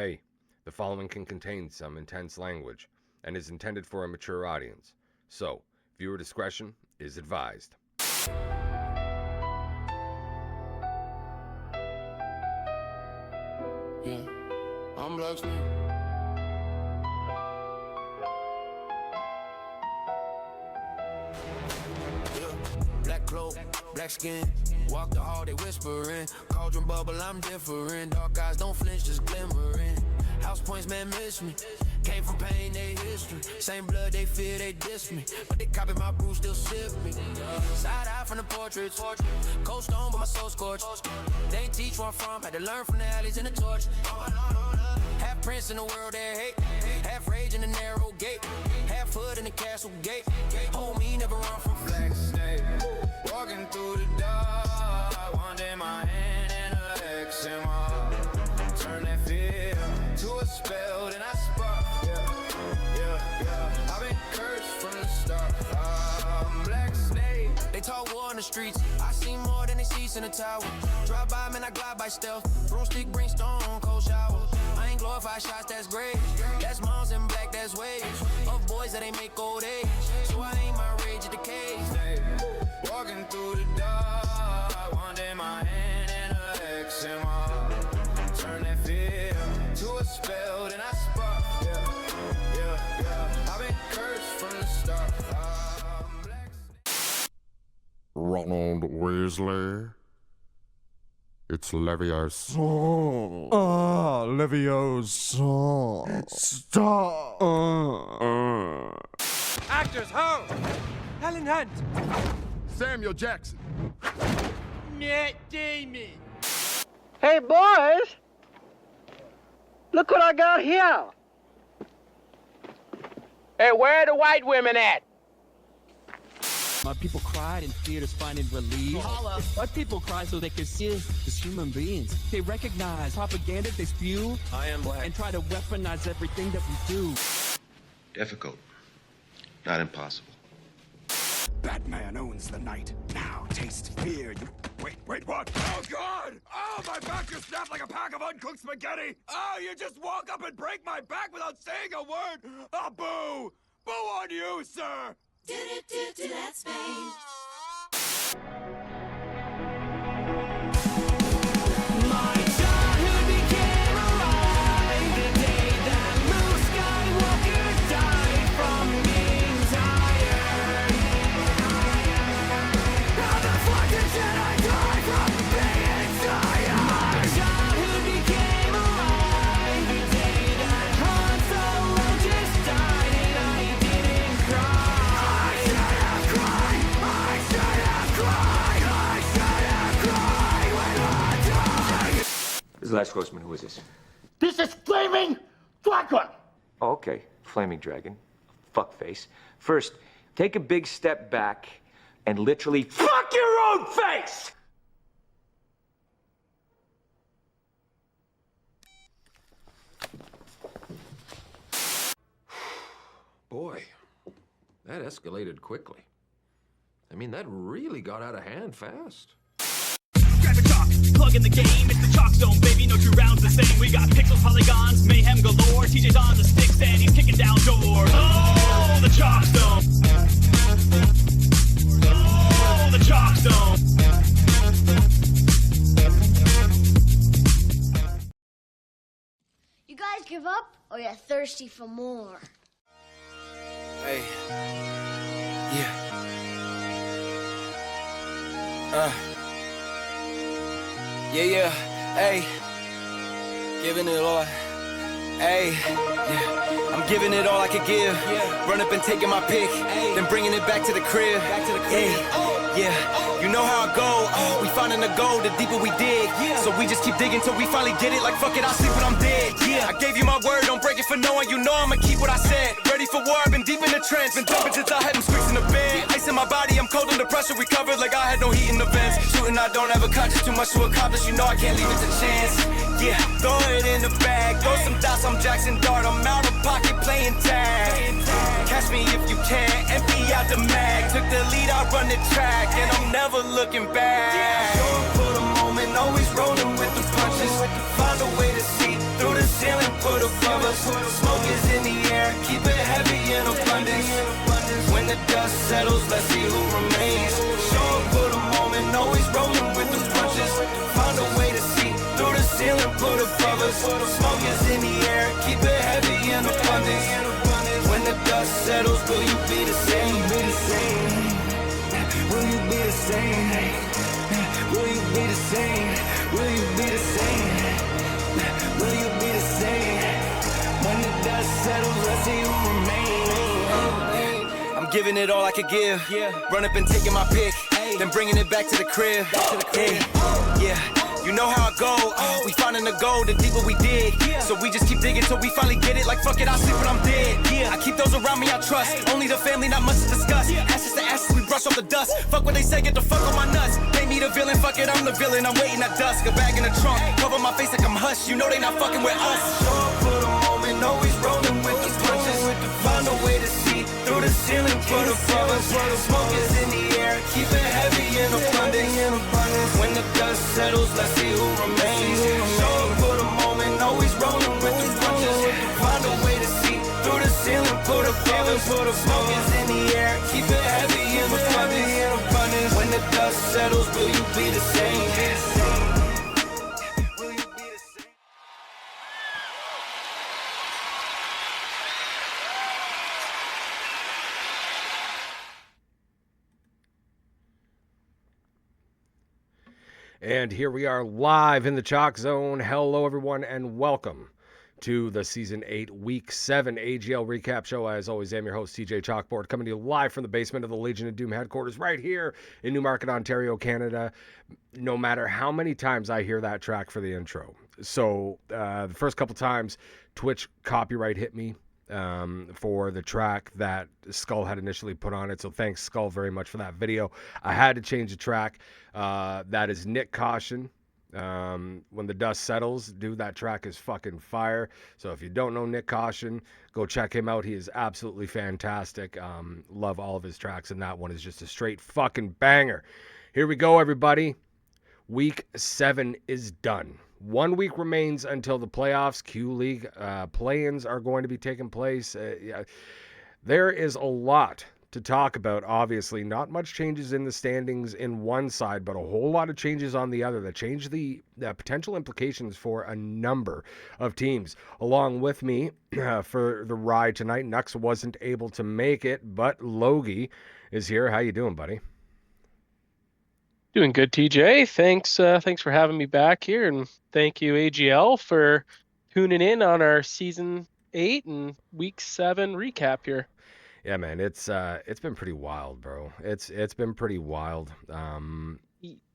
Hey, the following can contain some intense language and is intended for a mature audience, so viewer discretion is advised. Yeah, I'm black. Black cloak, black skin. Walk the hall, they whispering. Cauldron bubble, I'm different. Dark eyes don't flinch, just glimmering. House points, man, miss me. Came from pain, they history. Same blood, they fear, they diss me. But they copy my brew, still sip me. Side eye from the portraits. Cold stone, but my soul scorched. They ain't teach where I'm from. Had to learn from the alleys and the torch. Half prince in the world that hate. Half rage in the narrow gate. Half hood in the castle gate. Homie, never run from flag snake. Walking through the dark. One day my hand in a X in my heart. Turn that fear to a spell, then I spark. Yeah. I've been cursed from the start. Black snake. They talk war in the streets. I see more than they see in the tower. Drive by, man, I glide by stealth. Broomstick, bring stone, cold shower. I ain't glorified shots, that's great. That's moms in black, that's waves. Of boys that ain't make old age. So I ain't my rage at the cage. Walking through the dark. One day my hand in a X in my heart. Turn that fear to a spell, then I spark. Yeah. I've been cursed from the start. Ronald Weasley. It's Leviosa. Leviosa. Stop. Actors, ho! Helen Hunt. Samuel Jackson. Matt Damon. Hey, boys! Look what I got here! Hey, where are the white women at? My people cried in fear to finding relief. White people cry so they can see us as human beings. They recognize propaganda they spew. I am black. And try to weaponize everything that we do. Difficult, not impossible. Batman owns the night. Now taste fear. Wait, what? Oh, God! Oh, my back just snapped like a pack of uncooked spaghetti! Oh, you just walk up and break my back without saying a word! Oh, boo! Boo on you, sir! Do that space. My childhood became alive the day that Luke Skywalker died from being tired. How the fuck did Jedi die from being tired? My childhood became alive the day that Han Solo just died and I didn't cry. This is the last Grossman. Who is this? This is Flaming Dragon! Oh, okay. Flaming Dragon. Fuckface. First, take a big step back and literally fuck your own face! Boy, that escalated quickly. I mean, that really got out of hand fast. Grab a chalk, plug in the game, it's the Chalkzone, baby, no 2 rounds the same. We got pixels, polygons, mayhem galore. TJ's on the sticks and he's kicking down doors. Oh, the Chalkzone. Oh, the Chalkzone. You guys give up, or you're thirsty for more? Hey. Yeah. Yeah. Hey. Giving it all. Hey. Yeah. I'm giving it all I could give. Run up and taking my pick. Then bringing it back to the crib. Yeah. You know how I go. We finding the gold, the deeper we dig. So we just keep digging till we finally get it. Like fuck it, I'll sleep when I'm dead. Yeah. I gave you my word, don't break it for no one. You know I'ma keep what I said. Ready for war, I've been deep in the trench. Been jumping since I had them squeaks in the bed. Ice in my body, I'm cold under pressure. Recovered like I had no heat in the vents. Shooting, I don't have a conscience, too much to accomplish. You know I can't leave it to chance. Yeah, throw it in the bag. Throw some dots, I'm Jackson Dart. I'm out of pocket playing tag. Catch me if you can, empty out the mag. Took the lead, I run the track, and I'm never looking back. Short for the moment, always rolling with the punches. Find a way to see through the ceiling. Smoke is in the air, keep it heavy in abundance. When the dust settles, let's see who remains. Show up for the moment, always rolling with the punches. Find a way to see through the ceiling, put above us. Smoke is in the air, keep it heavy in abundance. When the dust settles, will you be the same? Will you be the same? Will you be the same? Will you be the same? Will you be the same? When the dust settles, let's see who remains. I'm giving it all I could give. Run up and taking my pick, then bringing it back to the crib. Yeah. You know how I go, we finding the gold, the deeper we dig. So we just keep digging till we finally get it. Like fuck it, I'll sleep when I'm dead. I keep those around me I trust, only the family, not much to discuss. Ashes to ashes, we brush off the dust. Fuck what they say, get the fuck on my nuts. They me the villain, fuck it, I'm the villain. I'm waiting at dusk, a bag in the trunk. Cover my face like I'm hush, you know they not fucking with us. Show up for the moment, always rolling with the punches. Find a way to see through the ceiling, put above us. Smoke is in the air, keep it heavy in abundance. When the dust settles, let's see who remains. Show up for the moment, always rolling with the punches. Find a way to see through the ceiling, put above us. Smoke is in the air, keep it heavy in abundance. When the dust settles, will you be the same? Will you be the same? And here we are live in the Chalkzone. Hello, everyone, and welcome to the Season 8, Week 7 AGL Recap Show. As always, I'm your host, TJChalkboard, coming to you live from the basement of the Legion of Doom headquarters right here in Newmarket, Ontario, Canada. No matter how many times I hear that track for the intro. So the first couple times, Twitch copyright hit me for the track that Skull had initially put on it. So thanks, Skull, very much for that video. I had to change the track. That is Nick Caution. When the dust settles, dude, that track is fucking fire. So if you don't know Nick Caution, go check him out. He is absolutely fantastic. Love all of his tracks, and that one is just a straight fucking banger. Here we go, everybody. Week 7 is done. 1 week remains until the playoffs. Q League play-ins are going to be taking place. There is a lot to talk about. Obviously, not much changes in the standings in one side, but a whole lot of changes on the other that change the potential implications for a number of teams. Along with me for the ride tonight, Nux wasn't able to make it, but Logie is here. How you doing, buddy? Doing good, TJ. Thanks for having me back here, and thank you, AGL, for tuning in on our Season 8 and Week 7 recap here. Yeah, man, it's been pretty wild, bro. It's been pretty wild.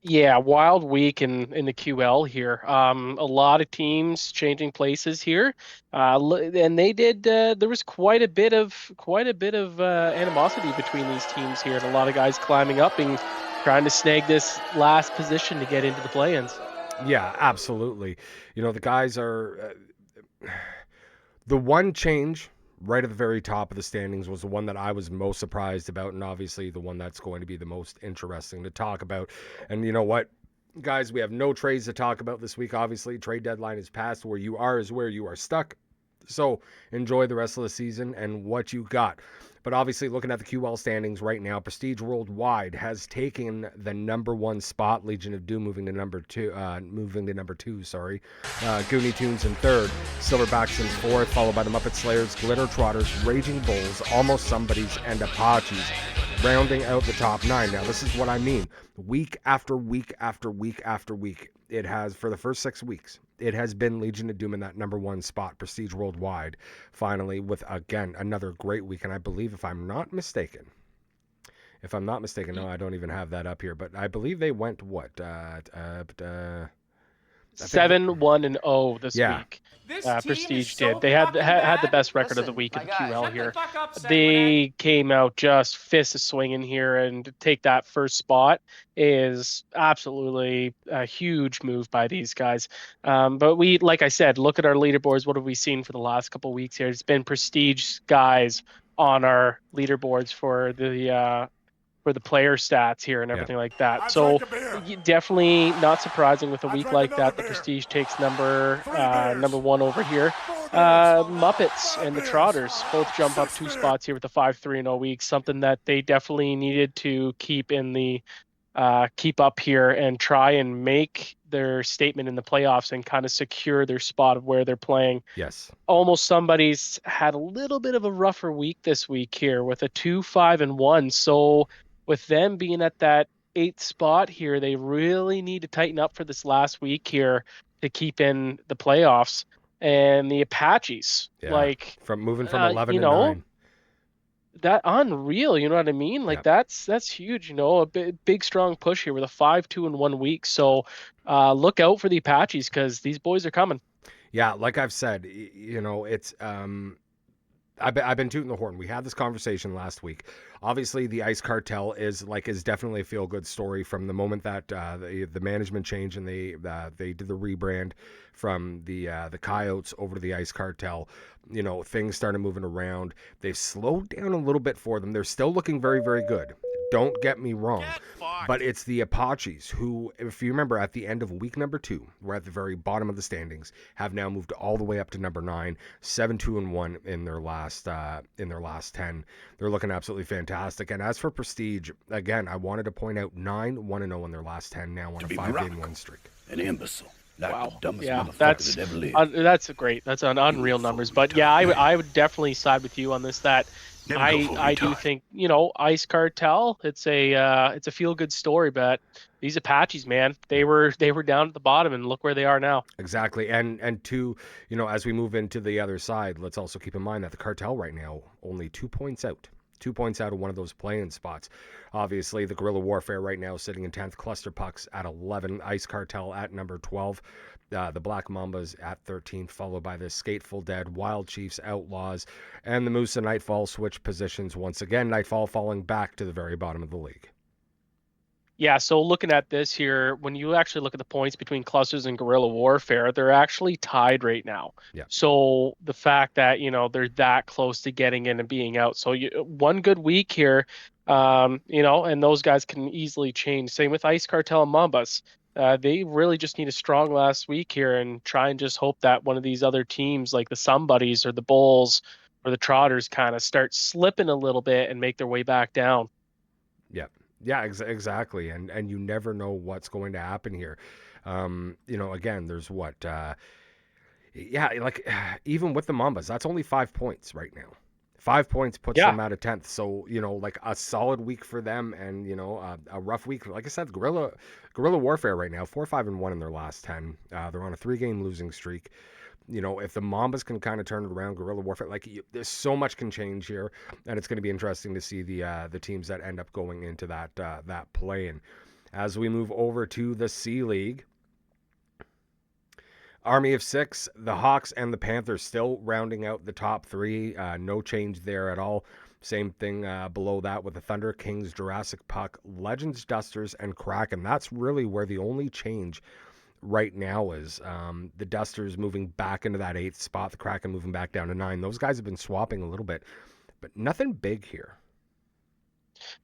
Yeah, wild week in the QL here. A lot of teams changing places here, and they did. There was quite a bit of animosity between these teams here, and a lot of guys climbing up and trying to snag this last position to get into the play-ins. Yeah, absolutely. You know, the guys are the one change right at the very top of the standings was the one that I was most surprised about, and obviously the one that's going to be the most interesting to talk about. And you know what, guys, we have no trades to talk about this week. Obviously, trade deadline is passed. Where you are is where you are stuck. So enjoy the rest of the season and what you got. But obviously, looking at the QL standings right now, Prestige Worldwide has taken the number 1 spot. Legion of Doom moving to number 2. Goonie Tunes in 3rd. Silverbacks in 4th, followed by the Muppet Slayers, Glitter Trotters, Raging Bulls, Almost Somebodies, and Apaches, rounding out the top 9. Now, this is what I mean. Week after week after week after week, it has, for the first 6 weeks, it has been Legion of Doom in that number 1 spot, Prestige Worldwide, finally, with, again, another great week. And I believe, if I'm not mistaken, no, I don't even have that up here, but I believe they went, 7-1-0 this week. Prestige did. They had the best record of the week in the QL here. They came out just fists swinging here, and to take that first spot is absolutely a huge move by these guys. But we, like I said, look at our leaderboards. What have we seen for the last couple of weeks here? It's been Prestige guys on our leaderboards for the player stats here and everything like that. So definitely not surprising with a week like that. The Prestige takes number 1 over here. Muppets and the Trotters both jump up 2 spots here with the 5-3-0 week, something that they definitely needed to keep up here and try and make their statement in the playoffs and kind of secure their spot of where they're playing. Yes. Almost somebody's had a little bit of a rougher week this week here with a 2-5-1. So with them being at that 8th spot here, they really need to tighten up for this last week here to keep in the playoffs. And the Apaches, from moving from 11 to 9. That unreal, you know what I mean? Like that's huge, a big strong push here with a 5-2-1 week. So look out for the Apaches because these boys are coming. Yeah, like I've said, it's I've been tooting the horn. We had this conversation last week. Obviously, the Ice Cartel is definitely a feel good story from the moment that the management change and they did the rebrand from the Coyotes over to the Ice Cartel. Things started moving around. They've slowed down a little bit for them. They're still looking very, very good. Don't get me wrong, but it's the Apaches who, if you remember, at the end of week number 2, we're at the very bottom of the standings, have now moved all the way up to number 9, 7-2-1 in their last 10. They're looking absolutely fantastic. And as for Prestige, again, I wanted to point out 9-1-0 in their last 10 now on a 5-game win streak. An imbecile. Like wow. The dumbest yeah, motherfucker that ever lived. That's great. That's an unreal numbers. But yeah, I would definitely side with you on this. That I do think Ice Cartel. It's a feel good story, but these Apaches, man, they were down at the bottom, and look where they are now. Exactly, and two, as we move into the other side, let's also keep in mind that the Cartel right now only 2 points out. 2 points out of one of those play-in spots. Obviously, the Guerrilla Warfare right now sitting in 10th, Cluster Pucks at 11, Ice Cartel at number 12, the Black Mambas at 13, followed by the Skateful Dead, Wild Chiefs, Outlaws, and the Moose and Nightfall switch positions once again. Nightfall falling back to the very bottom of the league. Yeah, so looking at this here, when you actually look at the points between Clusters and Guerrilla Warfare, they're actually tied right now. Yeah. So the fact that, they're that close to getting in and being out. So one good week here, and those guys can easily change. Same with Ice Cartel and Mambas. They really just need a strong last week here and try and just hope that one of these other teams like the Somebodies or the Bulls or the Trotters kind of start slipping a little bit and make their way back down. Yeah. Yeah, exactly. And you never know what's going to happen here. Again, there's what, even with the Mambas, that's only 5 points right now. 5 points puts them out of 10th. So, a solid week for them and, a rough week. Like I said, Guerrilla Warfare right now, 4-5-1 in their last 10. They're on a 3-game losing streak. If the Mambas can kind of turn it around, Guerrilla Warfare, there's so much can change here, and it's going to be interesting to see the teams that end up going into that play-in. As we move over to the C League, Army of 6, the Hawks and the Panthers still rounding out the top 3. No change there at all. Same thing below that with the Thunder, Kings, Jurassic Puck, Legends, Dusters, and Kraken. That's really where the only change right now is the Dusters moving back into that 8th spot, the Kraken moving back down to 9. Those guys have been swapping a little bit, but nothing big here.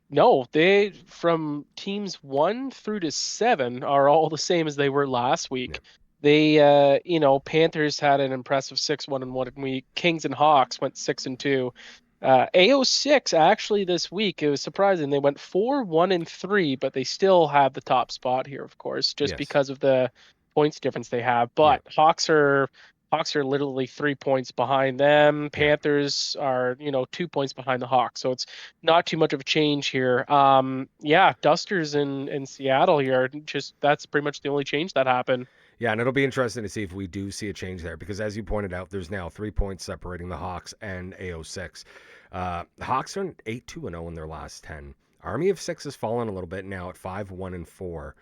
No, they from teams 1 through to 7 are all the same as they were last week. Yeah. They, Panthers had an impressive 6-1-1 week. Kings and Hawks went 6-2. AO6 actually this week, it was surprising. They went 4-1-3, but they still have the top spot here, of course, just because of the points difference they have. But Hawks are literally 3 points behind them. Panthers are, 2 points behind the Hawks. So it's not too much of a change here. Dusters in Seattle here, that's pretty much the only change that happened. Yeah, and it'll be interesting to see if we do see a change there because, as you pointed out, there's now 3 points separating the Hawks and AO6. The Hawks are 8-2-0 in their last 10. Army of 6 has fallen a little bit now at 5-1-4.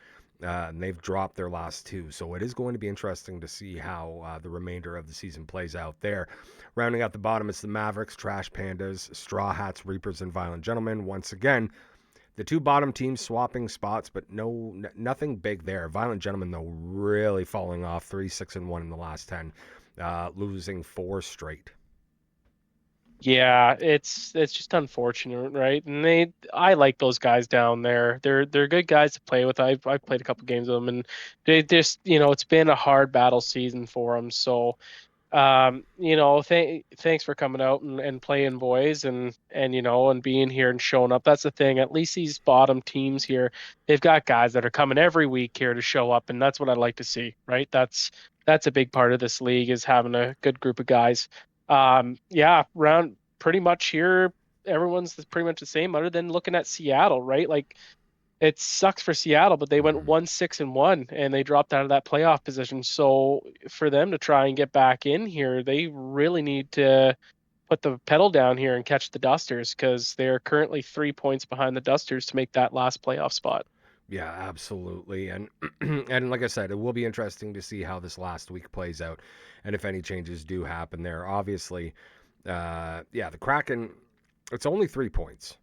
And they've dropped their last 2. So it is going to be interesting to see how the remainder of the season plays out there. Rounding out the bottom, it's the Mavericks, Trash Pandas, Straw Hats, Reapers, and Violent Gentlemen. Once again, the 2 bottom teams swapping spots, but nothing big there. Violent Gentlemen, though, really falling off 3-6-1 in the last 10, losing 4 straight. Yeah, it's just unfortunate, right? And I like those guys down there. They're good guys to play with. I've played a couple games with them, and they just it's been a hard battle season for them. So Thanks for coming out and playing, boys, and and being here and showing up. That's the thing. At least these bottom teams here, they've got guys that are coming every week here to show up, and that's what I like to see, right? That's a big part of this league, is having a good group of guys. Round pretty much here, everyone's pretty much the same, other than looking at Seattle, right? Like, it sucks for Seattle, but they went 1-6-1 and they dropped out of that playoff position. So for them to try and get back in here, they really need to put the pedal down here and catch the Dusters, because they're currently 3 points behind the Dusters to make that last playoff spot. Yeah, absolutely. And and like I said, it will be interesting to see how this last week plays out and if any changes do happen there. Obviously, the Kraken, it's only 3 points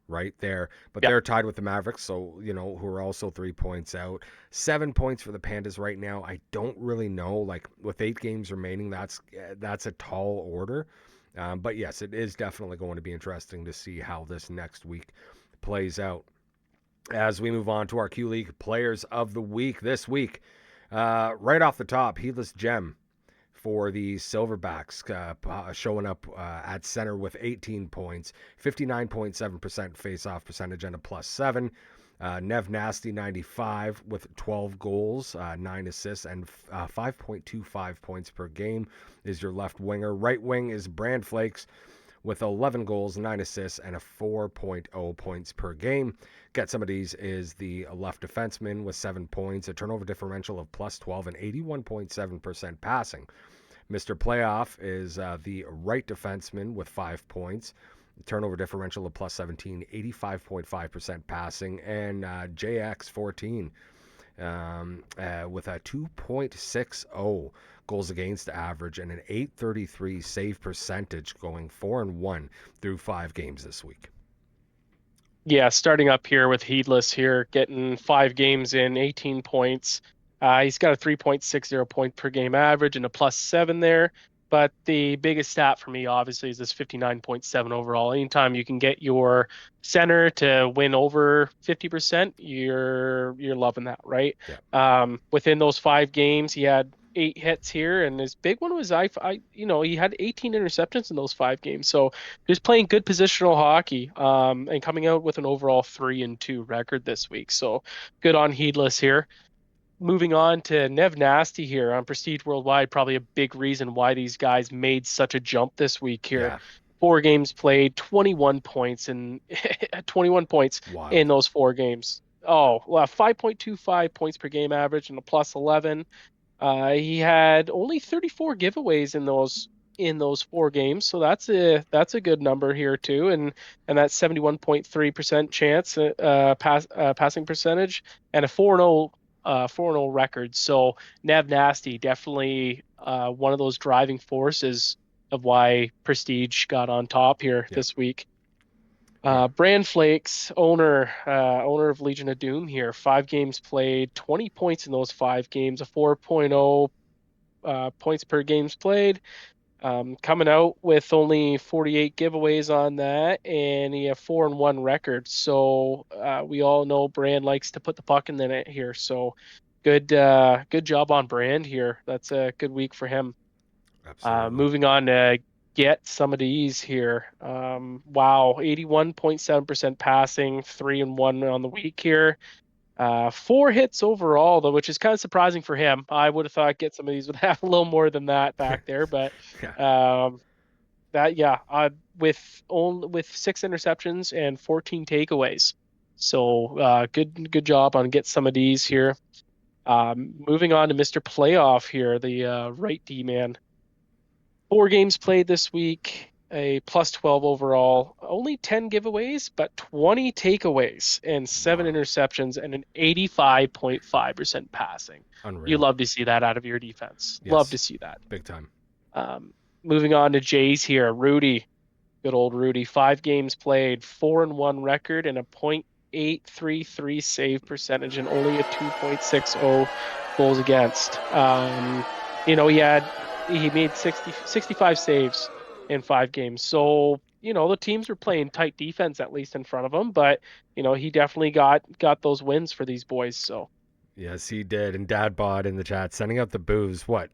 right there, but they're tied with the Mavericks, so who are also 3 points out. 7 points for the Pandas right now. I don't really know, like, with 8 games remaining, that's a tall order, but yes, it is definitely going to be interesting to see how this next week plays out. As we move on to our Q League Players of the Week this week, right off the top, Heedless Gem for the Silverbacks, showing up at center with 18 points, 59.7% face-off percentage and a +7. Nev Nasty 95 with 12 goals, 9 assists, and 5.25 points per game is your left winger. Right wing is Brand Flakes with 11 goals, 9 assists, and a 4.0 points per game. Get some of these is the left defenseman with 7 points, a turnover differential of +12, and 81.7% passing. Mr. Playoff is the right defenseman with 5 points, turnover differential of +17, 85.5% passing, and JX14 with a 2.60 goals against average and an .833 save percentage, going 4-1 through 5 games this week. Yeah, starting up here with Heedless here, getting 5 games in, 18 points. He's got a 3.60 point per game average and a +7 there. But the biggest stat for me, obviously, is this 59.7 overall. Anytime you can get your center to win over 50%, you're loving that, right? Yeah. Within those 5 games, he had 8 hits here, and his big one was he had 18 interceptions in those 5 games. So he's playing good positional hockey, and coming out with an overall 3-2 record this week. So good on Heedless here. Moving on to Nev Nasty here on Prestige Worldwide, probably a big reason why these guys made such a jump this week here. Yeah. 4 games played, 21 points, and 21 points Wild. in those 4 games. 5.25 points per game average and a +11. He had only 34 giveaways in those 4 games, so that's a good number here too, and that's 71.3% chance passing percentage and a 4-0 record. So Nev Nasty definitely one of those driving forces of why Prestige got on top here this week. Brand Flakes, owner of Legion of Doom here, 5 games played, 20 points in those 5 games, a 4.0 points per games played. Coming out with only 48 giveaways on that, and he had 4-1 record. So we all know Brand likes to put the puck in the net here. So good job on Brand here. That's a good week for him. Absolutely. Moving on to get some of these here. 81.7% passing, 3-1 on the week here. 4 hits overall, though, which is kind of surprising for him. I would have thought get some of these would have a little more than that back there, but with 6 interceptions and 14 takeaways. So good job on get some of these here. Moving on to Mr. Playoff here, the right D man. 4 games played this week, a +12 overall, only 10 giveaways, but 20 takeaways and 7 interceptions and an 85.5% passing. Unreal. You love to see that out of your defense. Yes. Love to see that. Big time. Moving on to Jays here. Rudy, good old Rudy, 5 games played, 4-1 record and a .833 save percentage and only a 2.60 goals against. He made 65 saves in 5 games. So, the teams were playing tight defense, at least in front of him, but, he definitely got those wins for these boys. So Yes, he did. And Dad Bod in the chat sending out the booze. What,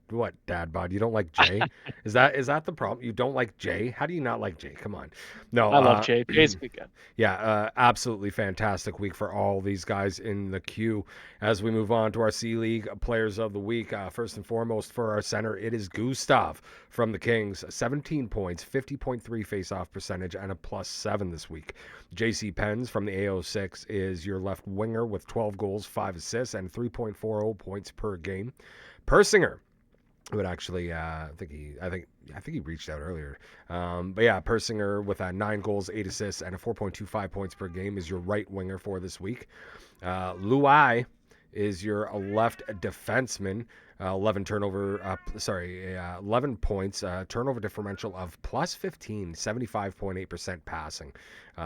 Dad Bod? You don't like Jay? Is that the problem? You don't like Jay? How do you not like Jay? Come on. No, I love Jay. Jay's a good guy. Yeah, absolutely fantastic week for all these guys in the queue. As we move on to our C League Players of the Week, first and foremost for our center, it is Gustav from the Kings. 17 points, 50.3 face-off percentage, and a +7 this week. JC Pens from the AO6 is your left winger with 12 goals, 5 assists, and 3.40 points per game. Persinger would actually, I think he reached out earlier. But yeah, Persinger with 9 goals, 8 assists, and a 4.25 points per game is your right winger for this week. Luai is your left defenseman. 11 points, turnover differential of +15, 75.8% passing.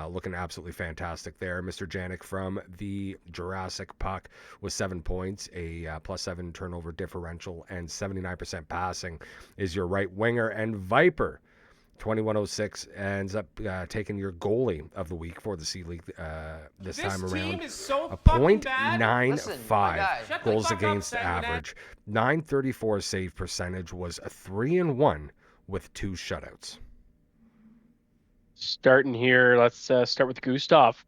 Looking absolutely fantastic there. Mr. Janik from the Jurassic Puck with 7 points, a +7 turnover differential, and 79% passing is your right winger. And Viper 2106 ends up taking your goalie of the week for the C League this time around. Is so a fucking bad. .95 goals against average. 934 save percentage, was a 3-1 with 2 shutouts. Starting here, let's start with Gustav.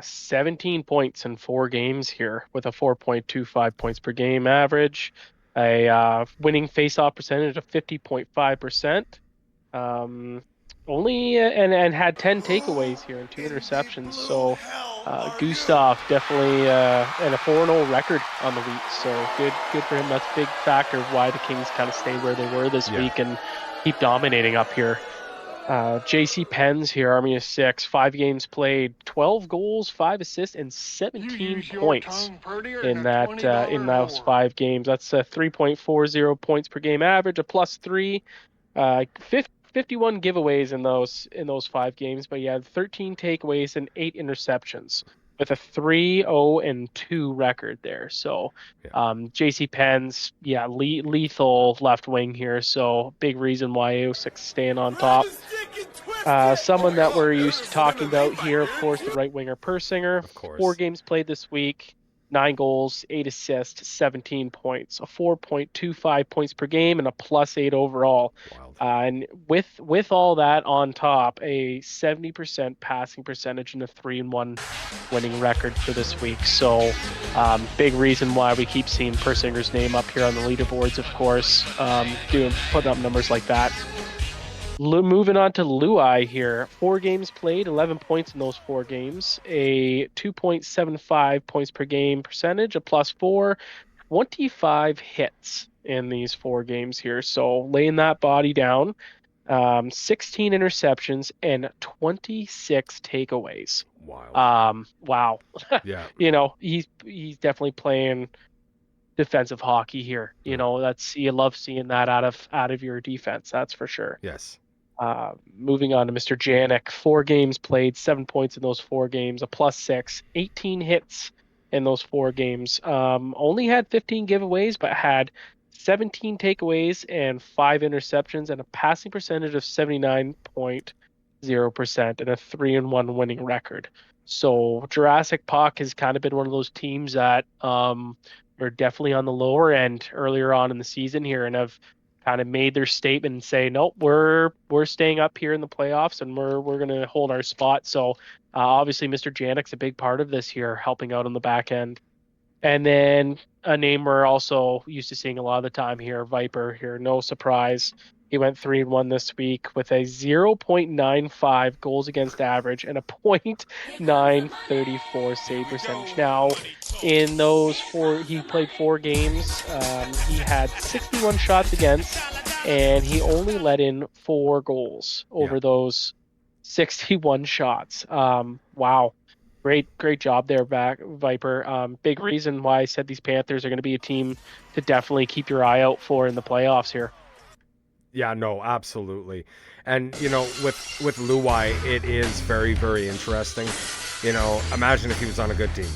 17 points in 4 games here with a 4.25 points per game average. A winning face-off percentage of 50.5%. Only and had 10 takeaways here and 2 interceptions. So Gustav definitely and a 4-0 record on the week. So good for him. That's a big factor of why the Kings kind of stayed where they were this week and keep dominating up here. JC Pens here, Army of 6, 5 games played, 12 goals, 5 assists, and 17 points in those 5 games. That's a 3.40 points per game average, a +3. 51 giveaways in those 5 games, but yeah, 13 takeaways and 8 interceptions with a 3-0-2 record there. So JC Pens, lethal left wing here. So big reason why AO6 staying on top. Someone that we're used to talking about here, of course, the right winger Persinger. 4 games played this week. 9 goals, 8 assists, 17 points, a 4.25 points per game, and a +8 overall. And with all that on top, a 70% passing percentage and a 3-1 winning record for this week. So big reason why we keep seeing Persinger's name up here on the leaderboards, of course, putting up numbers like that. Moving on to Luai here. 4 games played, 11 points in those 4 games, a 2.75 points per game percentage, a +4, 25 hits in these 4 games here. So laying that body down, 16 interceptions and 26 takeaways. Wow. Yeah. He's definitely playing defensive hockey here. You love seeing that out of your defense. That's for sure. Yes. Moving on to Mr. Janik, 4 games played, 7 points in those 4 games, a +6, 18 hits in those 4 games. Only had 15 giveaways, but had 17 takeaways and 5 interceptions and a passing percentage of 79.0% and a 3-1 winning record. So Jurassic Puck has kind of been one of those teams that are definitely on the lower end earlier on in the season here and have kind of made their statement and say, nope, we're staying up here in the playoffs and we're going to hold our spot. So obviously Mr. Janik's a big part of this here, helping out on the back end. And then a name we're also used to seeing a lot of the time here, Viper here, no surprise. He went 3-1 this week with a 0.95 goals against average and a .934 save percentage. Now, in those 4, he played 4 games. He had 61 shots against, and he only let in 4 goals over those 61 shots. Wow. Great job there, Viper. Big reason why I said these Panthers are going to be a team to definitely keep your eye out for in the playoffs here. Yeah, no, absolutely. And, with Luai, it is very, very interesting. Imagine if he was on a good team.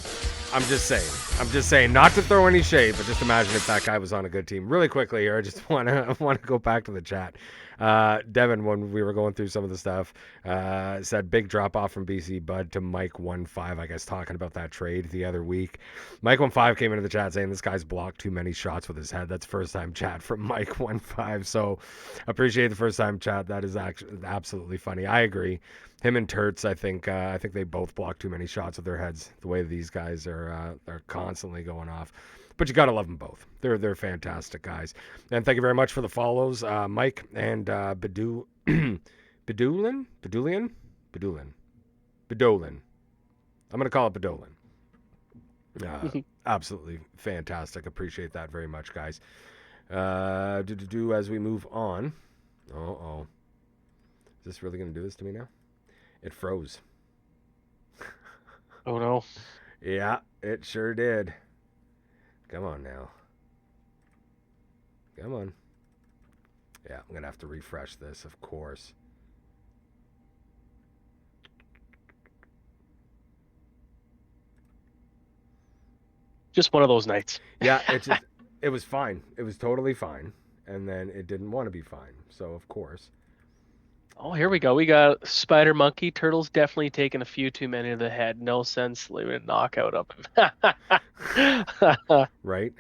I'm just saying, not to throw any shade, but just imagine if that guy was on a good team. Really quickly here, I just want to go back to the chat. Devin, when we were going through some of the stuff, said big drop off from BC Bud to Mike 1-5. I guess talking about that trade the other week. Mike 1-5 came into the chat saying this guy's blocked too many shots with his head. That's first time chat from Mike 1-5. So appreciate the first time chat. That is actually absolutely funny. I agree. Him and Turts, I think they both block too many shots with their heads. The way these guys are constantly going off. But you got to love them both. They're fantastic guys. And thank you very much for the follows, Mike and Bedoulian. I'm going to call it Bedoulian. Absolutely fantastic. Appreciate that very much, guys. As we move on. Uh-oh. Is this really going to do this to me now? It froze. Oh, no. Yeah, it sure did. Come on now. Come on. Yeah, I'm going to have to refresh this, of course. Just one of those nights. Yeah, it was fine. It was totally fine. And then it didn't want to be fine. So, of course. Oh, here we go. We got Spider Monkey. Turtle's definitely taking a few too many to the head. No sense leaving a knockout of him. Right?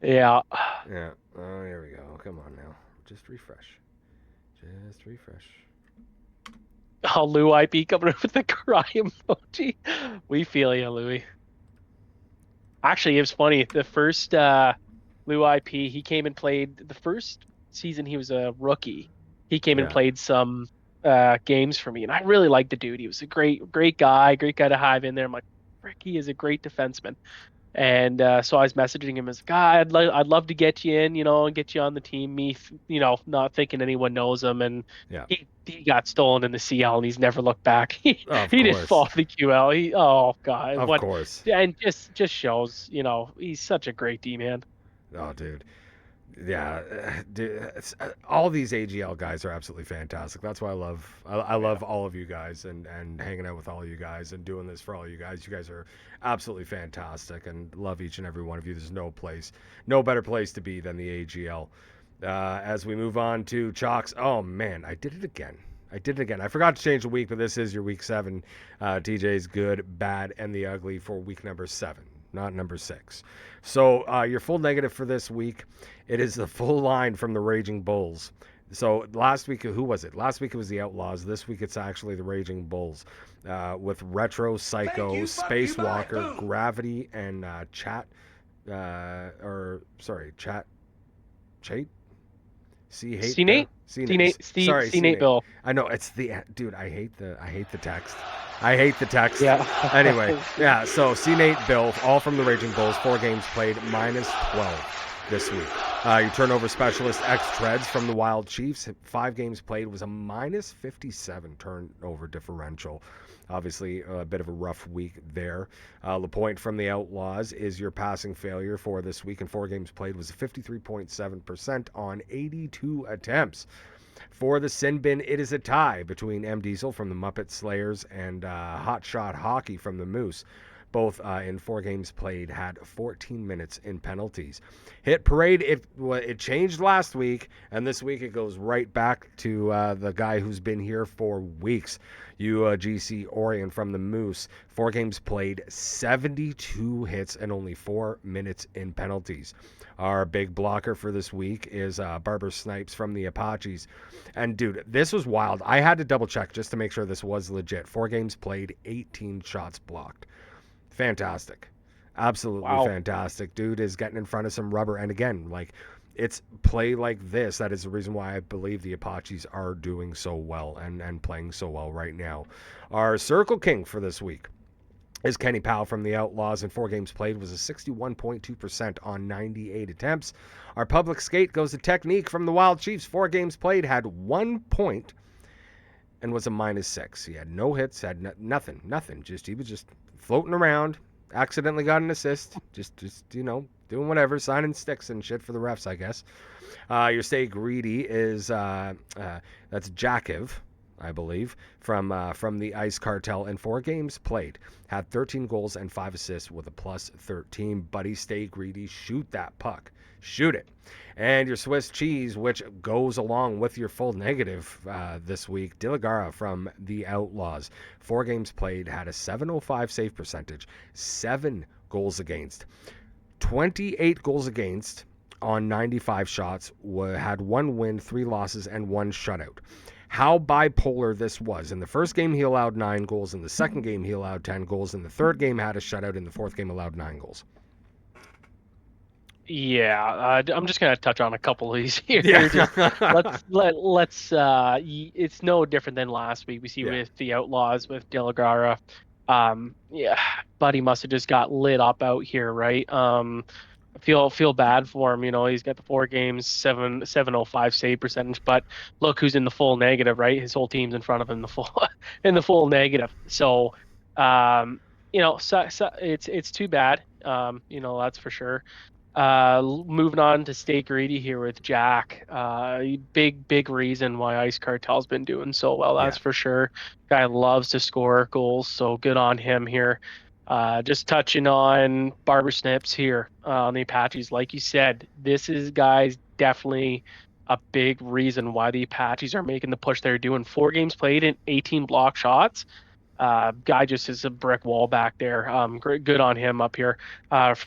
Yeah. Yeah. Oh, here we go. Come on now. Just refresh. Just refresh. Oh, Lou IP coming up with the cry emoji. We feel you, Louie. Actually, it was funny. The first Lou IP, he came and played the first season he was a rookie. He came and played some games for me, and I really liked the dude. He was a great guy to have in there. I'm like, frick, he is a great defenseman. And so I was messaging him as, guy, I'd love to get you in, and get you on the team. Me, not thinking anyone knows him, and he got stolen in the CL, and he's never looked back. He didn't fall for the QL. Oh God, of course, and just shows, he's such a great D man. Oh, dude. Yeah, dude, all these AGL guys are absolutely fantastic. That's why I love all of you guys and hanging out with all of you guys and doing this for all you guys. You guys are absolutely fantastic and love each and every one of you. There's no better place to be than the AGL. As we move on to Chalks. Oh man, I did it again. I forgot to change the week, but this is your week 7. TJ's good, bad, and the ugly for week number 7. Not number 6. So your full negative for this week, it is the full line from the Raging Bulls. So last week, who was it? Last week it was the Outlaws. This week it's actually the Raging Bulls with Retro, Psycho, Spacewalker, Gravity, and Chat. C-Nate Bill. I know it's the dude. I hate the text. I hate the text. Yeah. Anyway, yeah. So C-Nate Bill, all from the Raging Bulls. 4 games played, -12 this week. Your turnover specialist X Treads from the Wild Chiefs. 5 games played was a -57 turnover differential. Obviously, a bit of a rough week there. LaPointe from the Outlaws is your passing failure for this week, and 4 games played was a 53.7% on 82 attempts. For the Sin Bin, it is a tie between M. Diesel from the Muppet Slayers and Hot Shot Hockey from the Moose. Both in 4 games played had 14 minutes in penalties. Hit Parade, it changed last week, and this week it goes right back to the guy who's been here for weeks. GC Orion from the Moose. 4 games played, 72 hits, and only 4 minutes in penalties. Our big blocker for this week is Barber Snipes from the Apaches. And, dude, this was wild. I had to double-check just to make sure this was legit. 4 games played, 18 shots blocked. Fantastic. Absolutely fantastic. Dude is getting in front of some rubber. And, again, it's play like this. That is the reason why I believe the Apaches are doing so well and playing so well right now. Our Circle King for this week is Kenny Powell from the Outlaws, and 4 games played was a 61.2% on 98 attempts. Our Public Skate goes to Technique from the Wild Chiefs. 4 games played, had 1 point, and was a -6. He had no hits, had nothing. He was just floating around, accidentally got an assist, just doing whatever, signing sticks and shit for the refs, I guess. Your Stay Greedy is that's Jackiv. I believe, from the Ice Cartel in 4 games played. Had 13 goals and 5 assists with a plus 13. Buddy, stay greedy. Shoot that puck. Shoot it. And your Swiss cheese, which goes along with your full negative this week, Dilligara from the Outlaws. 4 games played, had a .705 save percentage, 7 goals against. 28 goals against on 95 shots, had 1 win, 3 losses, and 1 shutout. How bipolar this was. In the first game, he allowed 9 goals. In the second game, he allowed 10 goals. In the third game, had a shutout. In the fourth game, allowed 9 goals. Yeah, I'm just gonna touch on a couple of these here. Yeah. Let's. It's no different than last week. We see with the Outlaws with Dilligara. Yeah, Buddy must have just got lit up out here, right? Feel bad for him. You know, he's got the 4 games, 705 save percentage, but look who's in the full negative, right? His whole team's in front of him in the full negative. So, you know, so it's too bad. You know, that's for sure. Moving on to stay greedy here with Jack. Big reason why Ice Cartel's been doing so well. That's for sure. Guy loves to score goals, so good on him here. Just touching on Barber Snips here on the Apaches. Like you said, this is, guys, definitely a big reason why the Apaches are making the push they're doing. 4 games played and 18 block shots. Guy just is a brick wall back there. Good on him up here.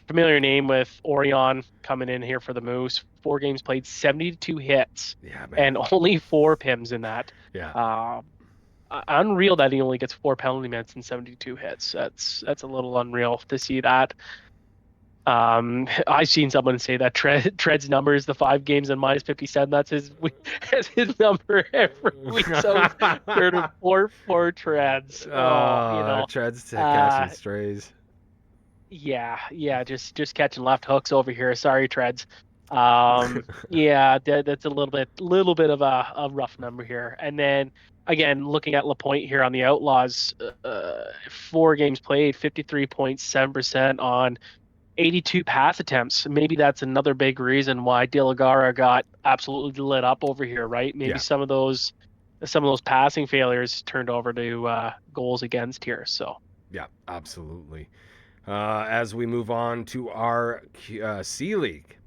Familiar name with Orion coming in here for the Moose. 4 games played, 72 hits, and only 4 PIMs in that. Unreal that he only gets 4 penalty minutes and 72 hits. That's a little unreal to see that. I've seen someone say that Tread's number is the 5 games and -57. That's his number every week. So for Treads. You know, Treads catching strays. Yeah, just catching left hooks over here. Sorry, Treads. Yeah, that's a little bit of a rough number here. And then again, looking at LaPointe here on the Outlaws, 4 games played, 53.7% on 82 pass attempts. Maybe that's another big reason why Dilligara got absolutely lit up over here, right? Maybe some of those passing failures turned over to goals against here. So yeah, absolutely. As we move on to our C League,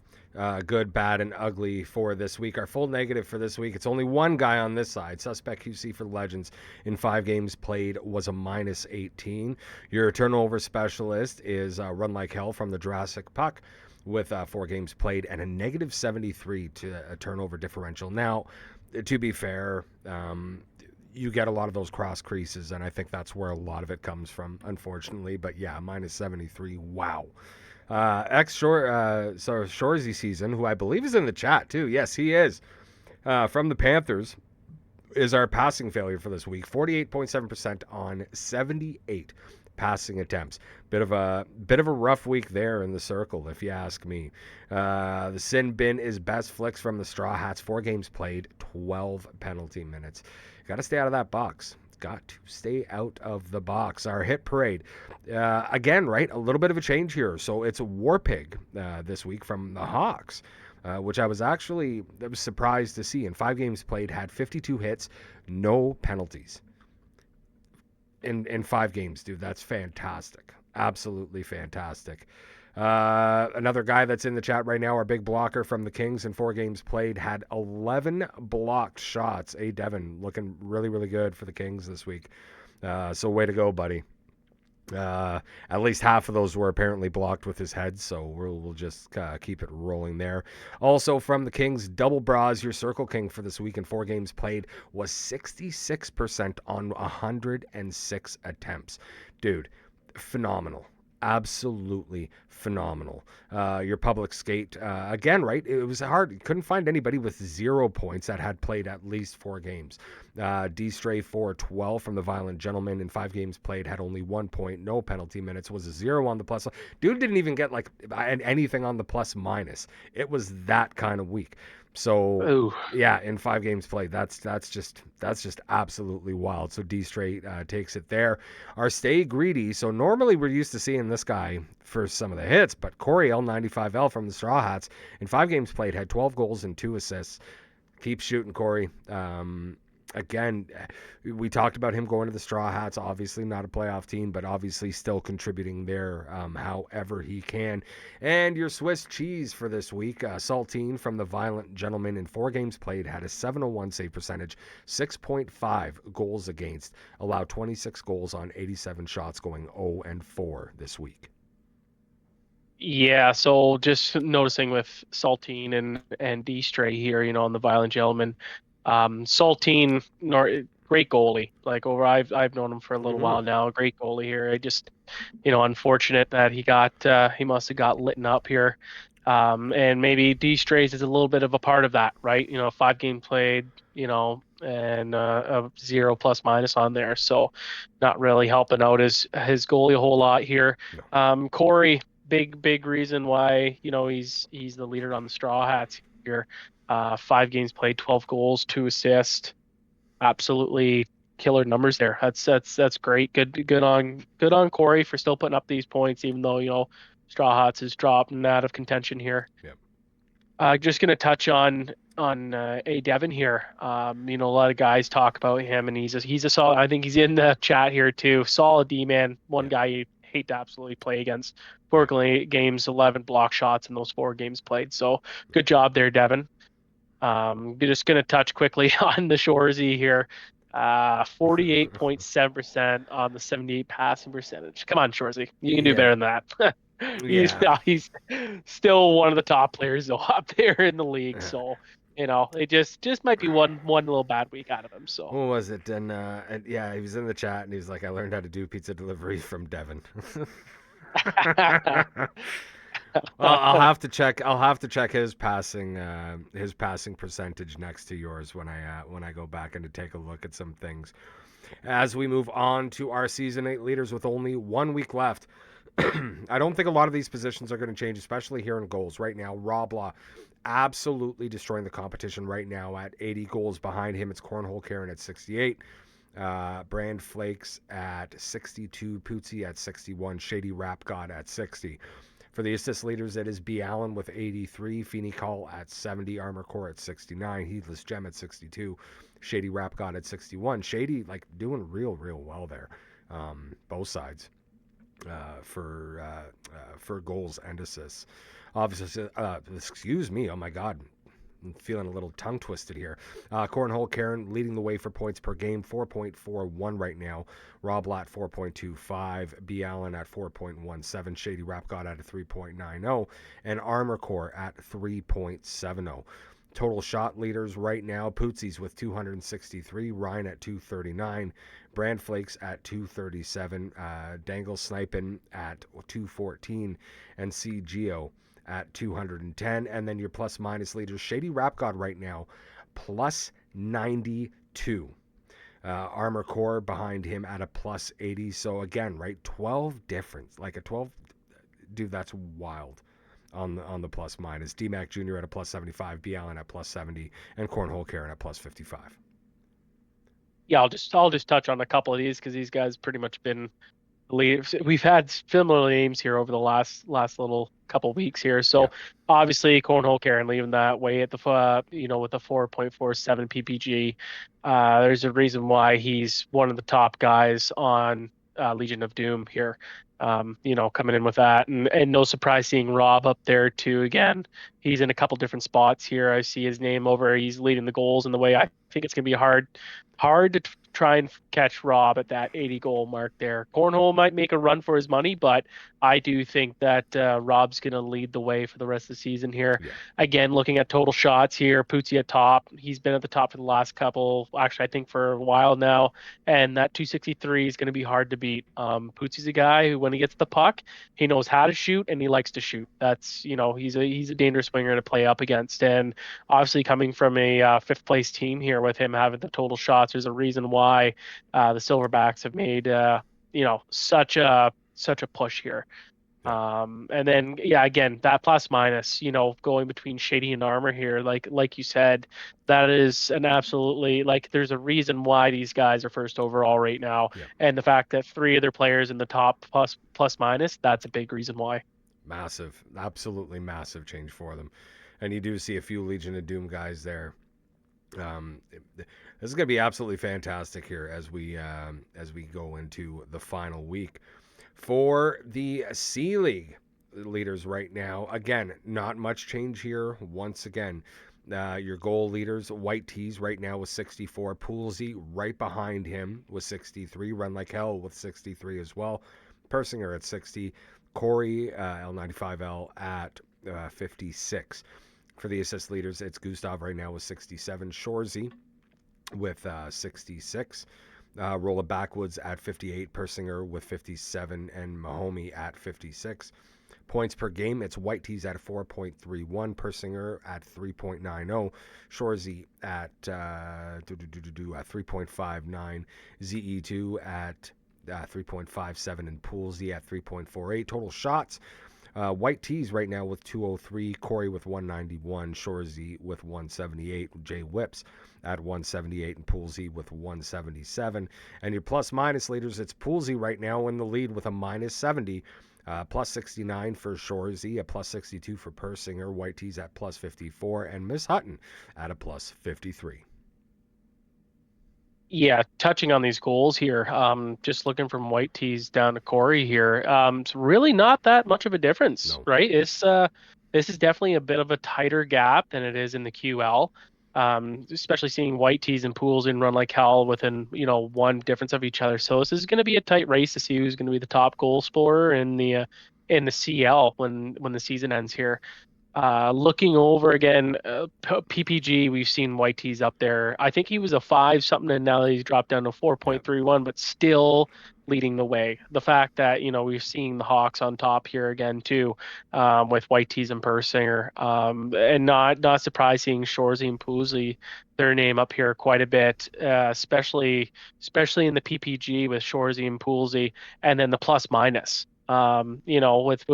good, bad, and ugly for this week. Our full negative for this week, it's only one guy on this side. Suspect QC for the Legends in 5 games played was a -18. Your turnover specialist is Run Like Hell from the Jurassic Puck with 4 games played and a -73 to a turnover differential. Now, to be fair, you get a lot of those cross creases, and I think that's where a lot of it comes from, unfortunately. But yeah, -73, wow. Shorzy season, who I believe is in the chat too. Yes, he is. From the Panthers, is our passing failure for this week. 48.7% on 78 passing attempts. Bit of a rough week there in the circle, if you ask me. The sin bin is Best Flicks from the Straw Hats. 4 games played, 12 penalty minutes. Got to stay out of that box. Got to stay out of the box. Our hit parade. Again, right? A little bit of a change here. So it's a Warpig this week from the Hawks, which I was surprised to see. In 5 games played, had 52 hits, no penalties. In 5 games, dude. That's fantastic. Absolutely fantastic. Another guy that's in the chat right now, our big blocker from the Kings in 4 games played, had 11 blocked shots. Devin looking really, really good for the Kings this week. So way to go, buddy. At least half of those were apparently blocked with his head, so we'll just keep it rolling there. Also from the Kings, Double Bras, your Circle King for this week in 4 games played was 66% on 106 attempts. Dude, phenomenal. Absolutely phenomenal. Your Public Skate, again, right? It was hard. You couldn't find anybody with 0 points that had played at least 4 games. D-Stray 4-12 from the Violent Gentleman in 5 games played, had only 1 point, no penalty minutes, was a 0 on the plus. Dude didn't even get like anything on the plus minus. It was that kind of week. So yeah, in 5 games played, that's just absolutely wild. So D-Stray takes it there. Our Stay Greedy. So normally we're used to seeing this guy for some of the hits, but Corey L95L from the Straw Hats in 5 games played had 12 goals and 2 assists. Keep shooting, Corey. again, we talked about him going to the Straw Hats, obviously not a playoff team, but obviously still contributing there however he can. And your Swiss cheese for this week, Saltine from the Violent Gentleman in 4 games played, had a 701 save percentage, 6.5 goals against, allowed 26 goals on 87 shots, going 0-4 this week. Yeah, so just noticing with Saltine and D-Stray here, on the Violent Gentleman. Saltine, great goalie. Like I've known him for a little while now. Great goalie here. I just, unfortunate that he must have got lit up here. And maybe D-Strays is a little bit of a part of that, right? 5 game played, and a 0 plus minus on there. So not really helping out his goalie a whole lot here. Corey, big reason why, he's the leader on the Straw Hats here. 5 games played, 12 goals, 2 assists. Absolutely killer numbers there. That's great. Good on Corey for still putting up these points, even though, Straw Hats is dropping out of contention here. Yep. Just gonna touch on A Devin here. A lot of guys talk about him, and he's a solid. I think he's in the chat here too. Solid D man. One guy you hate to absolutely play against. 4 games, 11 block shots in those 4 games played. So good job there, Devin. Just gonna touch quickly on the Shorzy here. 48.7% on the 78 passing percentage. Come on, Shorzy, you can do better than that. He's still one of the top players though up there in the league. So it just might be one little bad week out of him. So what was it? And yeah, he was in the chat and he's like, I learned how to do pizza delivery from Devin. I'll have to check his passing percentage next to yours when I go back and to take a look at some things. As we move on to our season 8 leaders with only 1 week left. I don't think a lot of these positions are going to change, especially here in goals. Right now, Rob Law absolutely destroying the competition right now at 80 goals. Behind him, it's Cornhole Karen at 68. Brand Flakes at 62. Pootsie at 61. Shady Rap God at 60. For the assist leaders, it is B. Allen with 83. Feeney Call at 70. Armor Core at 69. Heedless Gem at 62. Shady Rap God at 61. Shady, doing real well there. Both sides. For goals and assists. Obviously, excuse me, oh my God, I'm feeling a little tongue twisted here. Cornhole Karen leading the way for points per game, 4.41 right now. Rob Latt 4.25, B Allen at 4.17, Shady Rap God at a 3.90, and Armor Core at 3.70. Total shot leaders right now, Pootsies with 263, Ryan at 239, Brand Flakes at 237, Dangle Sniping at 214, and C Geo at 210. And then your plus minus leaders, Shady Rap God right now, plus 92. Armor Core behind him at a plus 80. So again, right, 12 difference, like a 12, dude, that's wild. On the plus minus. D-Mac Jr. at a plus 75, B. Allen at plus 70, and Cornhole Karen at plus 55. Yeah, I'll just touch on a couple of these because these guys pretty much been lead. We've had similar names here over the last little couple of weeks here. So obviously Cornhole Karen leaving that way at the with the 4.47 PPG. There's a reason why he's one of the top guys on Legion of Doom here. Coming in with that, and no surprise seeing Rob up there too. Again, he's in a couple different spots here. I see his name over. He's leading the goals in the way. I think it's gonna be hard to try and catch Rob at that 80 goal mark there. Cornhole might make a run for his money, but I do think that Rob's gonna lead the way for the rest of the season here. Yeah. Again, looking at total shots here, Pootsie at top. He's been at the top for the last couple, actually I think for a while now, and that 263 is gonna be hard to beat. Pootsie's a guy who, when he gets the puck, he knows how to shoot and he likes to shoot. That's he's a dangerous winger to play up against, and obviously coming from a 5th place team here with him having the total shots, there's a reason why the Silverbacks have made such a push here. And then again, that plus minus, going between Shady and Armor here, like you said, that is an absolutely, there's a reason why these guys are first overall right now. Yeah. And the fact that 3 other players in the top plus minus, that's a big reason why. Massive, absolutely massive change for them. And you do see a few Legion of Doom guys there This is going to be absolutely fantastic here as we go into the final week for the C League leaders right now. Again, not much change here. Once again, your goal leaders, White Tees right now with 64. Poolsy right behind him with 63. Run Like Hell with 63 as well. Persinger at 60. Corey L95L at 56. For the assist leaders, it's Gustav right now with 67. Shorzy with 66. Rolla Backwoods at 58. Persinger with 57. And Mahomey at 56. Points per game, it's White Tees at 4.31. Persinger at 3.90. Shorzy at 3.59. ZE2 at 3.57. And Poolsy at 3.48. Total shots. White Tees right now with 203, Corey with 191, Shorzy with 178, Jay Whips at 178, and Poolsy with 177. And your plus-minus leaders, it's Poolsy right now in the lead with a minus 70, plus 69 for Shorzy, a plus 62 for Persinger, White Tees at plus 54, and Miss Hutton at a plus 53. Yeah, touching on these goals here, just looking from White Tees down to Corey here, it's really not that much of a difference, right? This is definitely a bit of a tighter gap than it is in the QL, especially seeing White Tees and Pools in Run Like Hell within, one difference of each other. So this is going to be a tight race to see who's going to be the top goal scorer in the CL when the season ends here. Looking over again, PPG, we've seen White Tees up there. I think he was a 5 something, and now he's dropped down to 4.31, but still leading the way. The fact that we've seen the Hawks on top here again too, with White Tees and Persinger, and not surprising Shorzy and Poolsy, their name up here quite a bit, especially in the PPG with Shorzy and Poolsy, and then the plus minus. With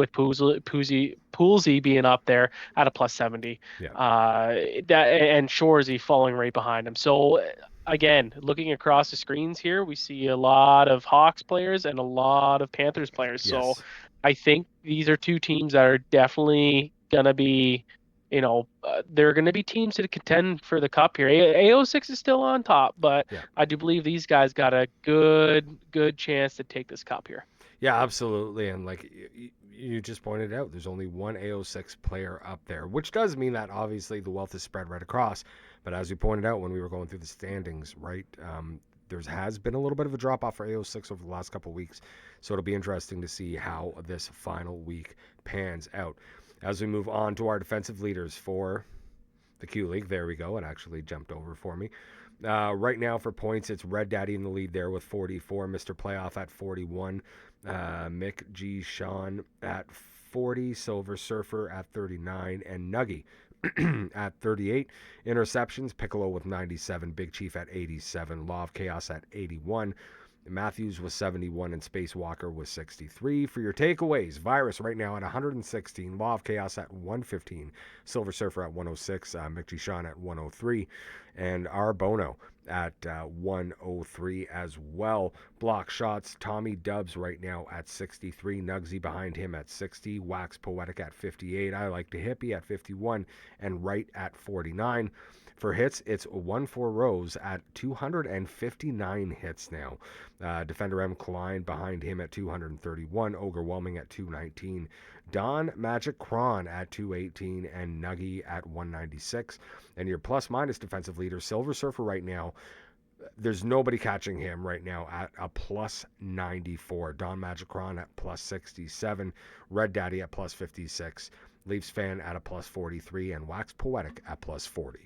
Poolsy being up there at a plus 70, and Shorzy falling right behind him. So again, looking across the screens here, we see a lot of Hawks players and a lot of Panthers players. Yes. So I think these are two teams that are definitely gonna be, they're going to be teams to contend for the cup here. AO6 is still on top, but I do believe these guys got a good chance to take this cup here. Yeah, absolutely. And like you just pointed out, there's only one AO6 player up there, which does mean that obviously the wealth is spread right across. But as we pointed out when we were going through the standings, right, there has been a little bit of a drop-off for AO6 over the last couple of weeks. So it'll be interesting to see how this final week pans out. As we move on to our defensive leaders for the Q League, there we go. It actually jumped over for me. Right now for points, it's Red Daddy in the lead there with 44, Mr. Playoff at 41, Mick G. Sean at 40, Silver Surfer at 39, and Nuggy at 38. Interceptions, Piccolo with 97, Big Chief at 87, Law of Chaos at 81, Matthews was 71, and Spacewalker was 63. For your takeaways, Virus right now at 116, Law of Chaos at 115, Silver Surfer at 106, Mick G. Sean at 103, and R. Bono at 103 as well. Block shots, Tommy Dubs right now at 63, Nugsy behind him at 60, Wax Poetic at 58, I Like the Hippie at 51, and Wright at 49. For hits, it's 1-4 Rose at 259 hits now. Defender M. Klein behind him at 231. Overwhelming at 219. Don Magic Cron at 218. And Nuggy at 196. And your plus-minus defensive leader, Silver Surfer right now, there's nobody catching him right now at a plus 94. Don Magic Cron at plus 67. Red Daddy at plus 56. Leafs Fan at a plus 43. And Wax Poetic at plus 40.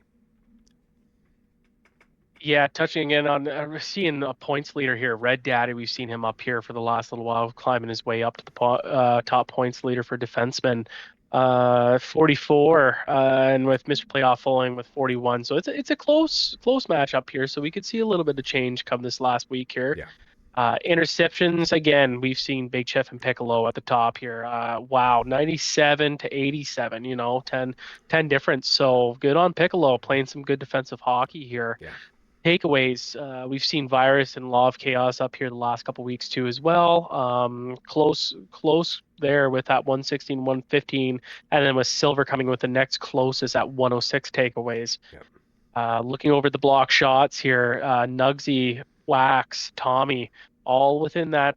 Yeah, touching in on seeing a points leader here, Red Daddy. We've seen him up here for the last little while, climbing his way up to the top points leader for defensemen. 44, and with Mr. Playoff falling with 41. So it's a close match up here. So we could see a little bit of change come this last week here. Yeah. Interceptions, again, we've seen Big Chef and Piccolo at the top here. Wow, 97 to 87, 10 difference. So good on Piccolo, playing some good defensive hockey here. Yeah. Takeaways, we've seen Virus and Law of Chaos up here the last couple weeks too as well. Close there with that 116, 115, and then with Silver coming with the next closest at 106 takeaways. Yep. Looking over the block shots here, Nugsy, Wax, Tommy, all within that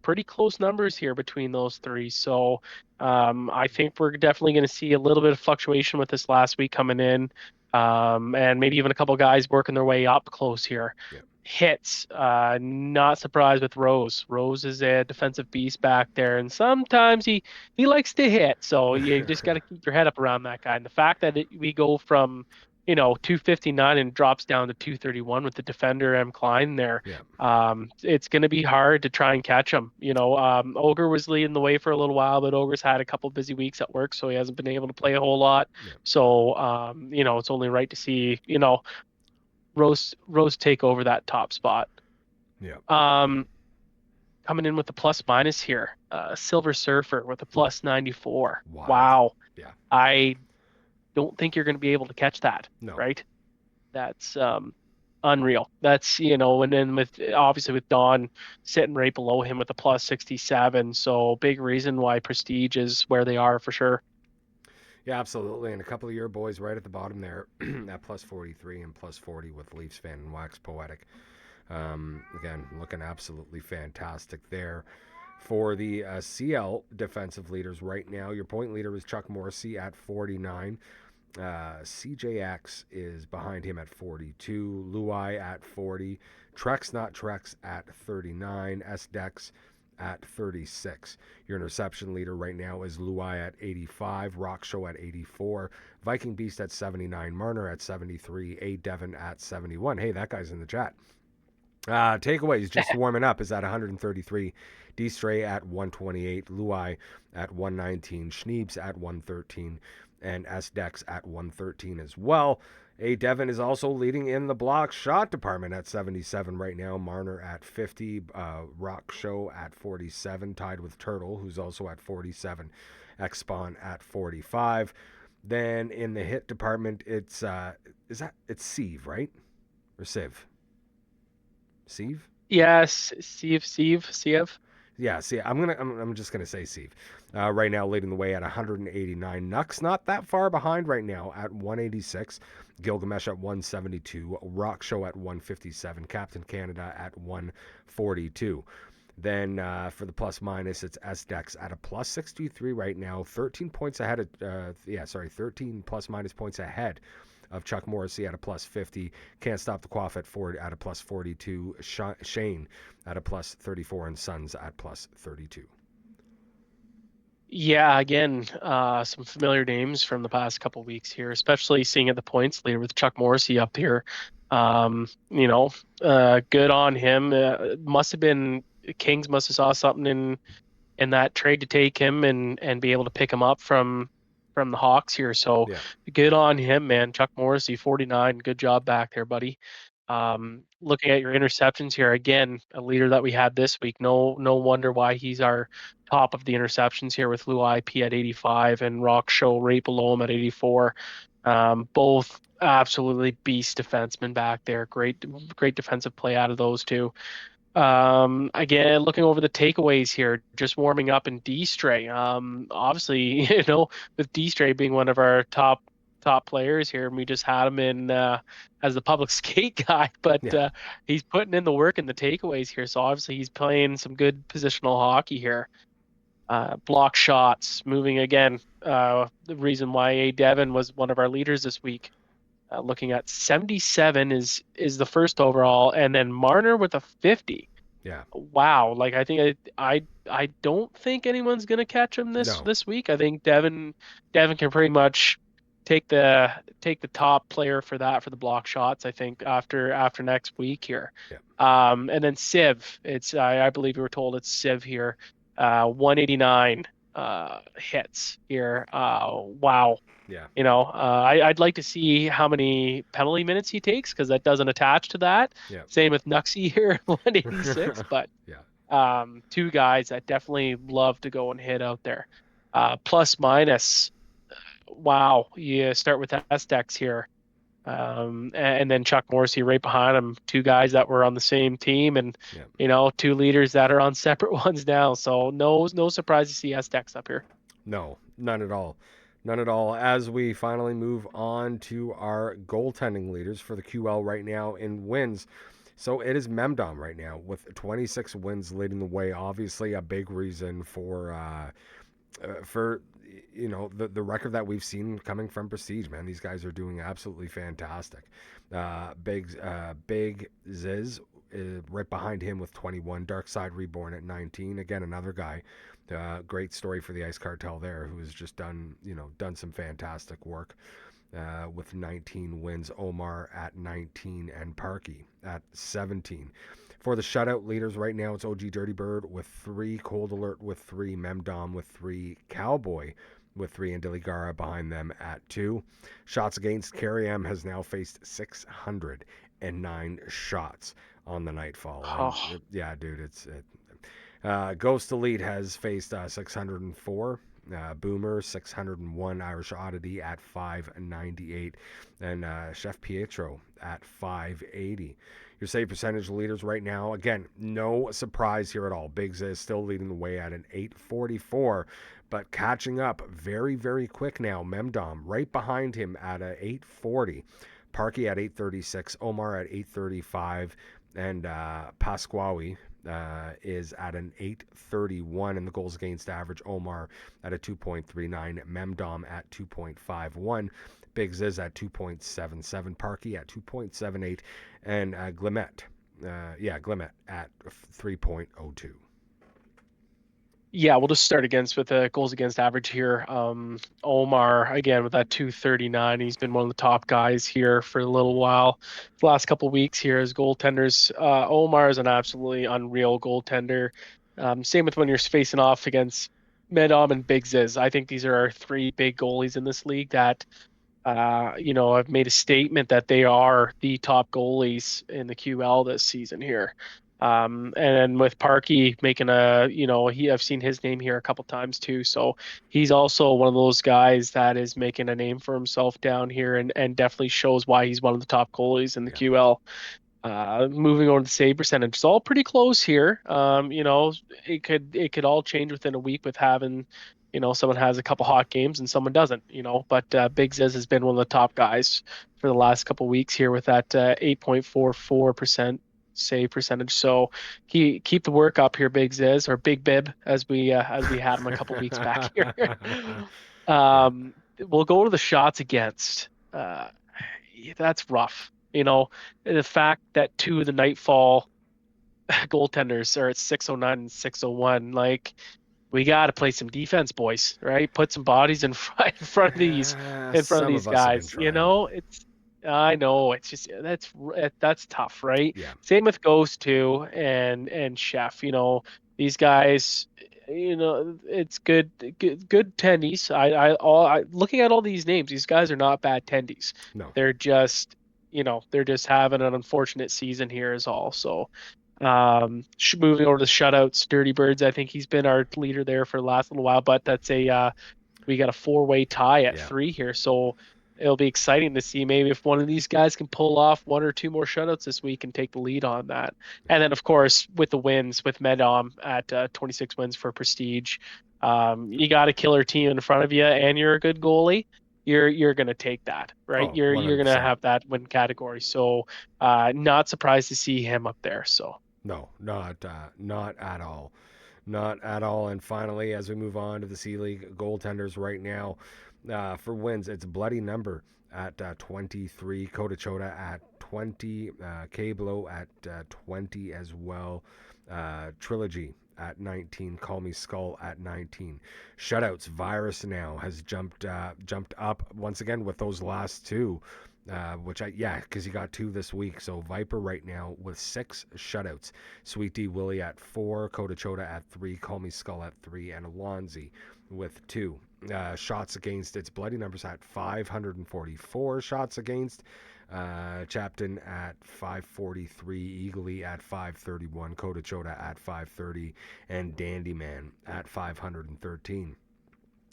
pretty close numbers here between those three. So I think we're definitely going to see a little bit of fluctuation with this last week coming in, and maybe even a couple guys working their way up close here. Yeah. Hits, not surprised with Rose. Rose is a defensive beast back there, and sometimes he likes to hit. So you just got to keep your head up around that guy. And the fact that we go from 259 and drops down to 231 with the defender M. Klein there. Yeah. It's going to be hard to try and catch him. Ogre was leading the way for a little while, but Ogre's had a couple busy weeks at work, so he hasn't been able to play a whole lot. Yeah. So, it's only right to see, Rose take over that top spot. Yeah. Coming in with the plus minus here, Silver Surfer with a plus 94. Wow. Yeah. I don't think you're going to be able to catch that. No. Right? That's unreal. That's and then with Don sitting right below him with a plus 67. So big reason why Prestige is where they are for sure. Yeah, absolutely. And a couple of your boys right at the bottom there at plus 43 and plus 40 with Leafs fan and Wax Poetic. Again, looking absolutely fantastic there. For the CL defensive leaders right now, your point leader is Chuck Morrissey at 49. CJX is behind him at 42. Luai at 40. Trex Not Trex at 39. S-Dex at 36. Your interception leader right now is Luai at 85. Rock Show at 84. Viking Beast at 79. Marner at 73. A. Devon at 71. Hey, that guy's in the chat. Takeaways just warming up is at 133. D-Stray at 128. Luai at 119. Schneebs at 113. And S-Dex at 113 as well. A. Devon is also leading in the block shot department at 77 right now. Marner at 50. Rock Show at 47, tied with Turtle, who's also at 47. X-Spawn at 45. Then in the hit department, it's Sieve, right? Or Civ? Sieve? Yes, Sieve. Yeah, see, I'm just gonna say Sieve. Right now leading the way at 189. Nux not that far behind right now at 186. Gilgamesh at 172. Rock Show at 157. Captain Canada at 142. Then for the plus minus, it's S-Dex at a plus 63 right now. 13 points ahead of 13 plus minus points ahead of Chuck Morrissey at a plus 50. Can't Stop the Quaff at a plus 42. Shane at a plus 34. And Sons at plus 32. Yeah, again, some familiar names from the past couple weeks here, especially seeing at the points leader with Chuck Morrissey up here. Good on him. Must have been Kings must have saw something in that trade to take him and be able to pick him up from the Hawks here. So good on him, man. Chuck Morrissey, 49. Good job back there, buddy. Looking at your interceptions here, again, a leader that we had this week. No wonder why he's our top of the interceptions here with Lou IP at 85 and Rock Show right below him at 84. Both absolutely beast defensemen back there. Great defensive play out of those two. Again, looking over the takeaways here, just warming up in D-Stray. Obviously, with D-Stray being one of our top players here, and we just had him in as the public skate guy, but he's putting in the work in the takeaways here. So obviously he's playing some good positional hockey here. Block shots, moving again. The reason why A. Devon was one of our leaders this week. Looking at 77 is the first overall, and then Marner with a 50. Yeah. Wow. Like I think I don't think anyone's gonna catch him this week. I think Devon can pretty much take the top player for the block shots. I think after next week here. Yeah. And then Civ. It's I believe we were told it's Civ here. 189 hits here. Wow. Yeah. I'd like to see how many penalty minutes he takes because that doesn't attach to that. Yeah. Same with Nuxie here, 186. But two guys that definitely love to go and hit out there. Plus minus. Wow. You start with S-Dex here. And then Chuck Morrissey right behind him. Two guys that were on the same team and, two leaders that are on separate ones now. So no surprise to see S-Dex up here. No, none at all. None at all. As we finally move on to our goaltending leaders for the QL right now in wins. So it is Memdom right now with 26 wins leading the way. Obviously a big reason for the record that we've seen coming from Prestige, man. These guys are doing absolutely fantastic. Big Ziz right behind him with 21. Darkside Reborn at 19. Again, another guy. Great story for the Ice Cartel there, who has just done some fantastic work with 19 wins. Omar at 19 and Parky at 17. For the shutout leaders right now, it's OG Dirty Bird with 3, Cold Alert with 3, Memdom with 3, Cowboy with 3, and Diligara behind them at 2. Shots against, Carrie M has now faced 609 shots on the Nightfall. Oh. Yeah, dude, Ghost Elite has faced 604. Boomer 601, Irish Oddity at 598, and Chef Pietro at 580. Your save percentage leaders right now, again, no surprise here at all. Biggs is still leading the way at an 844, but catching up very, very quick now. Memdom right behind him at a 840. Parky at 836, Omar at 835, and Pasquawi is at an 831 in the goals against average. Omar at a 2.39, Memdom at 2.51, Biggs is at 2.77, Parky at 2.78, and Glimet at 3.02. Yeah, we'll just start with the goals against average here. Omar, again, with that 239, he's been one of the top guys here for a little while. The last couple of weeks here as goaltenders. Omar is an absolutely unreal goaltender. Same with when you're facing off against Medom and Big Ziz. I think these are our 3 big goalies in this league that, have made a statement that they are the top goalies in the QL this season here. And with Parky making I've seen his name here a couple times too. So he's also one of those guys that is making a name for himself down here and definitely shows why he's one of the top goalies in the QL. Moving on to the save percentage, it's all pretty close here. It could all change within a week with having, someone has a couple hot games and someone doesn't, but Big Ziz has been one of the top guys for the last couple weeks here with that 8.44% save percentage. So keep the work up here, Big Ziz, or Big Bib, as we had him a couple weeks back here. We'll go to the shots against. That's rough. The fact that 2 of the Nightfall goaltenders are at 609 and 601, like, we got to play some defense, boys, right? Put some bodies in front of these guys. I know it's just that's tough, right? Yeah. Same with Ghost too, and Chef. These guys, it's good tendies. I looking at all these names, these guys are not bad tendies. No, they're just having an unfortunate season here is all. So moving over to the shutouts, Dirty Birds, I think he's been our leader there for the last little while, but that's we got a 4-way tie at 3 here, so it'll be exciting to see maybe if one of these guys can pull off 1 or 2 more shutouts this week and take the lead on that. And then of course with the wins, with Medom at 26 wins for Prestige, you got a killer team in front of you and you're a good goalie, you're going to take that, right? You're going to have that win category. So not surprised to see him up there. So no, not at all. Not at all. And finally, as we move on to the C-League goaltenders right now, for wins, it's Bloody Number at 23, Coda Chota at 20, Cablo at 20 as well, Trilogy at 19, Call Me Skull at 19. Shutouts, Virus now has jumped up once again with those last 2. Because he got 2 this week. So Viper right now with 6 shutouts. Sweet D Willie at 4, Coda Chota at 3, Call Me Skull at 3, and Alonzi with 2. Shots against, it's Bloody Numbers at 544 shots against. Chapton at 543, Eagly at 531, Coda Chota at 530, and Dandy Man at 513.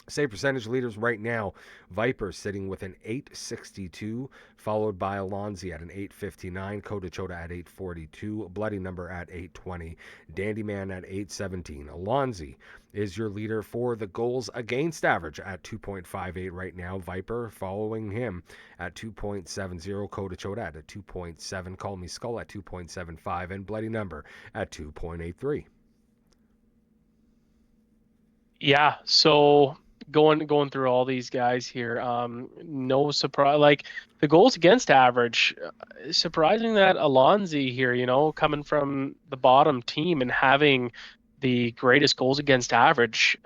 Save percentage leaders right now, Viper sitting with an 862, followed by Alonzi at an 859, Kota Chota at 842, Bloody Number at 820, Dandyman at 817. Alonzi is your leader for the goals against average at 2.58 right now. Viper following him at 2.70, Kota Chota at a 2.7, Call Me Skull at 2.75, and Bloody Number at 2.83. Yeah, so going through all these guys here, no surprise. Like the goals against average, surprising that Alonzi here, coming from the bottom team and having the greatest goals against average,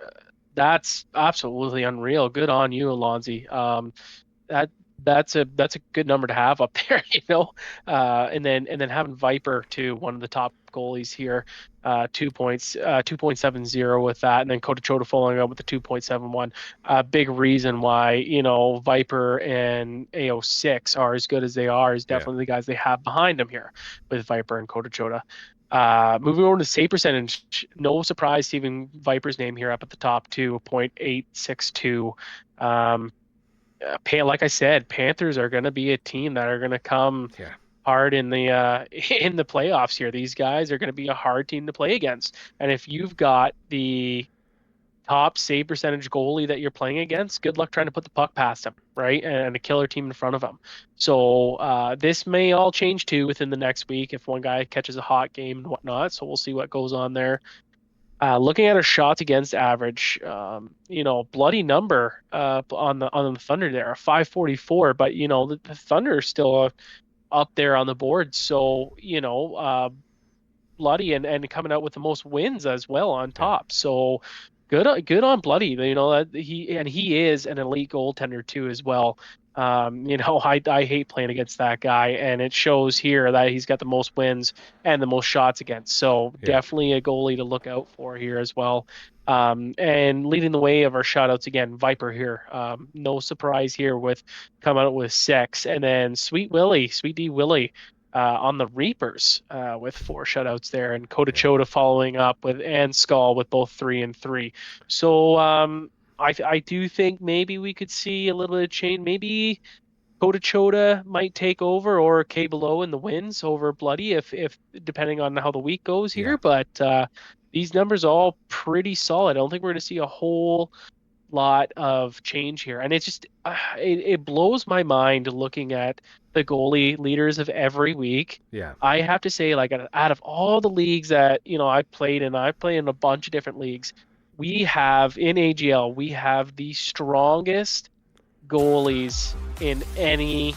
that's absolutely unreal. Good on you, Alonzi. That that's a good number to have up there, and then having Viper too, one of the top goalies here, 2.70 with that, and then Kota Chota following up with the 2.71. Big reason why Viper and AO6 are as good as they are is definitely the guys they have behind them here with Viper and Kota Chota. Moving over to save percentage, no surprise seeing Viper's name here up at the top too, 0.862. Like I said, Panthers are going to be a team that are going to come hard in the playoffs here. These guys are going to be a hard team to play against. And if you've got the top save percentage goalie that you're playing against, good luck trying to put the puck past him, right? And a killer team in front of him. So this may all change too within the next week if one guy catches a hot game and whatnot. So we'll see what goes on there. Looking at our shots against average, Bloody Number on the Thunder there, a 544, but the Thunder is still up there on the board. So Bloody and coming out with the most wins as well on top. So good on Bloody. That he is an elite goaltender too as well. I hate playing against that guy, and it shows here that he's got the most wins and the most shots against. So definitely a goalie to look out for here as well. And leading the way of our shoutouts again, Viper here. No surprise here with coming out with 6, and then Sweet D Willie on the Reapers with 4 shutouts there, and Kota Chota following up with and Skull with both 3 and 3. So I do think maybe we could see a little bit of change. Maybe Kota Chota might take over, or K below in the wins over Bloody if depending on how the week goes here. But these numbers are all pretty solid. I don't think we're going to see a whole lot of change here, and it's just it blows my mind looking at the goalie leaders of every week. I have to say, like, out of all the leagues that I played in, I play in a bunch of different leagues. We have in AGL, we have the strongest goalies in any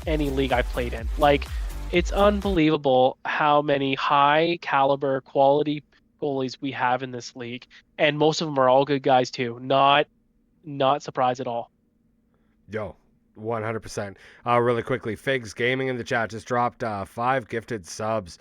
league I played in. Like, it's unbelievable how many high caliber quality goalies we have in this league, and most of them are all good guys too. Not surprised at all. Yo, 100%. Really quickly, Figs Gaming in the chat just dropped 5 gifted subs.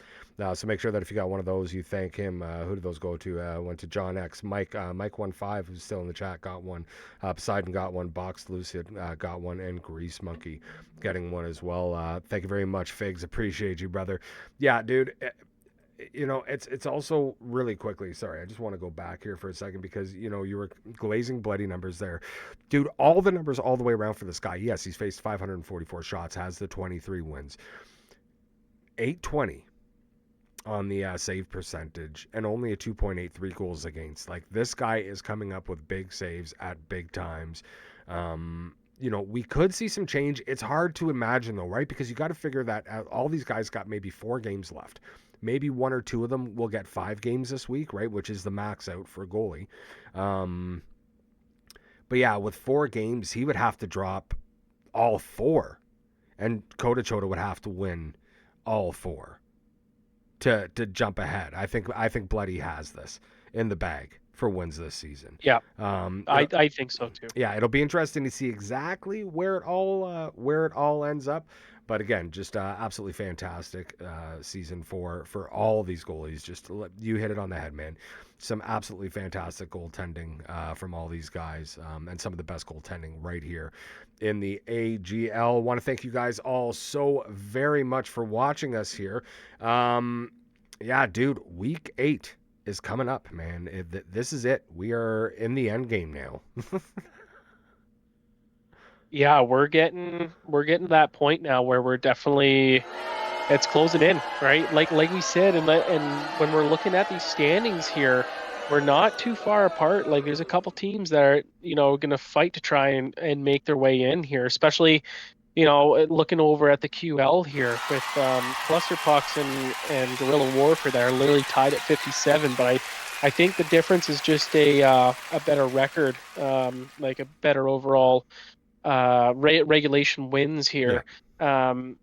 So make sure that if you got one of those, you thank him. Who did those go to? Went to John X. Mike 15, who's still in the chat, got one. Poseidon got one. Box Lucid got one. And Grease Monkey getting one as well. Thank you very much, Figs. Appreciate you, brother. Yeah, dude. It's also really quickly. Sorry, I just want to go back here for a second because, you were glazing Bloody numbers there. Dude, all the numbers all the way around for this guy. Yes, he's faced 544 shots, has the 23 wins. 820 on the save percentage, and only a 2.83 goals against. Like, this guy is coming up with big saves at big times. We could see some change. It's hard to imagine, though, right? Because you got to figure that all these guys got maybe 4 games left. Maybe 1 or 2 of them will get 5 games this week, right? Which is the max out for a goalie. But yeah, with 4 games, he would have to drop all 4. And Kota Chota would have to win all 4 to jump ahead. I think Bloody has this in the bag for wins this season. Yeah, I think so too. Yeah, it'll be interesting to see exactly where it all ends up. But again, just absolutely fantastic season for all these goalies. Just you hit it on the head, man. Some absolutely fantastic goaltending from all these guys, and some of the best goaltending right here in the AGL. Want to thank you guys all so very much for watching us here. Yeah, dude, week 8 is coming up, man. This is it. We are in the end game now. Yeah, we're getting to that point now where we're definitely, it's closing in, right? Like we said, and when we're looking at these standings here, we're not too far apart. Like there's a couple teams that are, going to fight to try and make their way in here, especially, looking over at the QL here with Cluster Pucks and Guerrilla Warfare that are literally tied at 57. But I think the difference is just a better record, like a better overall regulation wins here. And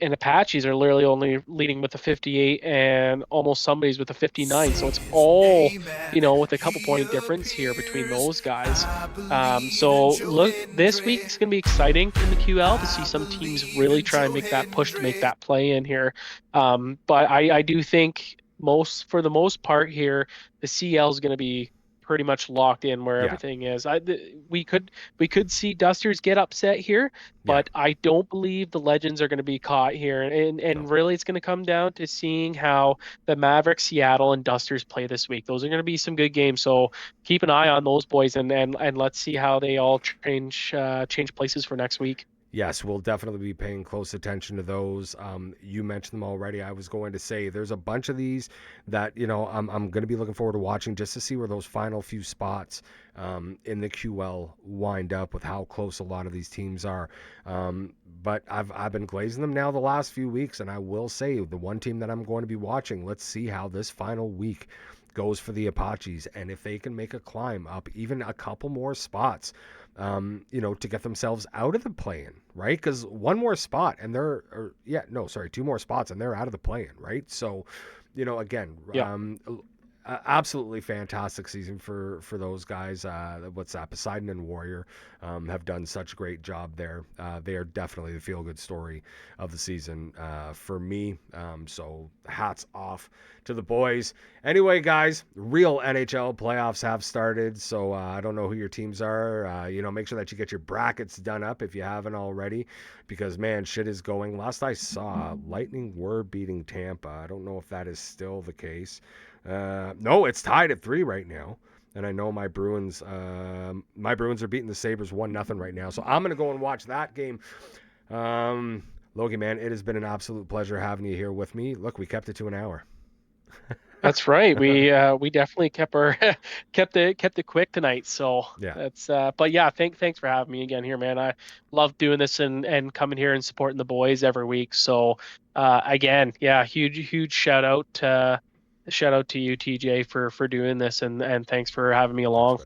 Apaches are literally only leading with a 58 and almost somebody's with a 59. So it's all, with a couple point difference here between those guys. So look, this week it's going to be exciting in the QL to see some teams really try and make that push to make that play in here. But I do think for the most part here, the CL is going to be pretty much locked in where everything is. We could see Dusters get upset here, but I don't believe the Legends are going to be caught here. And really, it's going to come down to seeing how the Mavericks, Seattle, and Dusters play this week. Those are going to be some good games. So keep an eye on those boys, and let's see how they all change places for next week. Yes, we'll definitely be paying close attention to those. You mentioned them already. I was going to say there's a bunch of these that, I'm going to be looking forward to watching just to see where those final few spots in the QL wind up with how close a lot of these teams are. But I've been glazing them now the last few weeks, and I will say the one team that I'm going to be watching, let's see how this final week goes for the Apaches, and if they can make a climb up even a couple more spots, to get themselves out of the play-in, right? Because one more spot and two more spots and they're out of the play-in, right? So, again, absolutely fantastic season for those guys. Poseidon and Warrior have done such a great job there. They are definitely the feel-good story of the season for me. So hats off to the boys. Anyway, guys, real NHL playoffs have started. So I don't know who your teams are. Make sure that you get your brackets done up if you haven't already, because man, shit is going. Last I saw, Lightning were beating Tampa. I don't know if that is still the case. No, it's tied at 3 right now. And I know my Bruins are beating the Sabres 1-0 right now. So I'm going to go and watch that game. Logie, man, it has been an absolute pleasure having you here with me. Look, we kept it to an hour. That's right. We definitely kept it quick tonight. So that's but yeah, thanks for having me again here, man. I love doing this and coming here and supporting the boys every week. So again, huge shout out to you, TJ, for doing this, and thanks for having me along.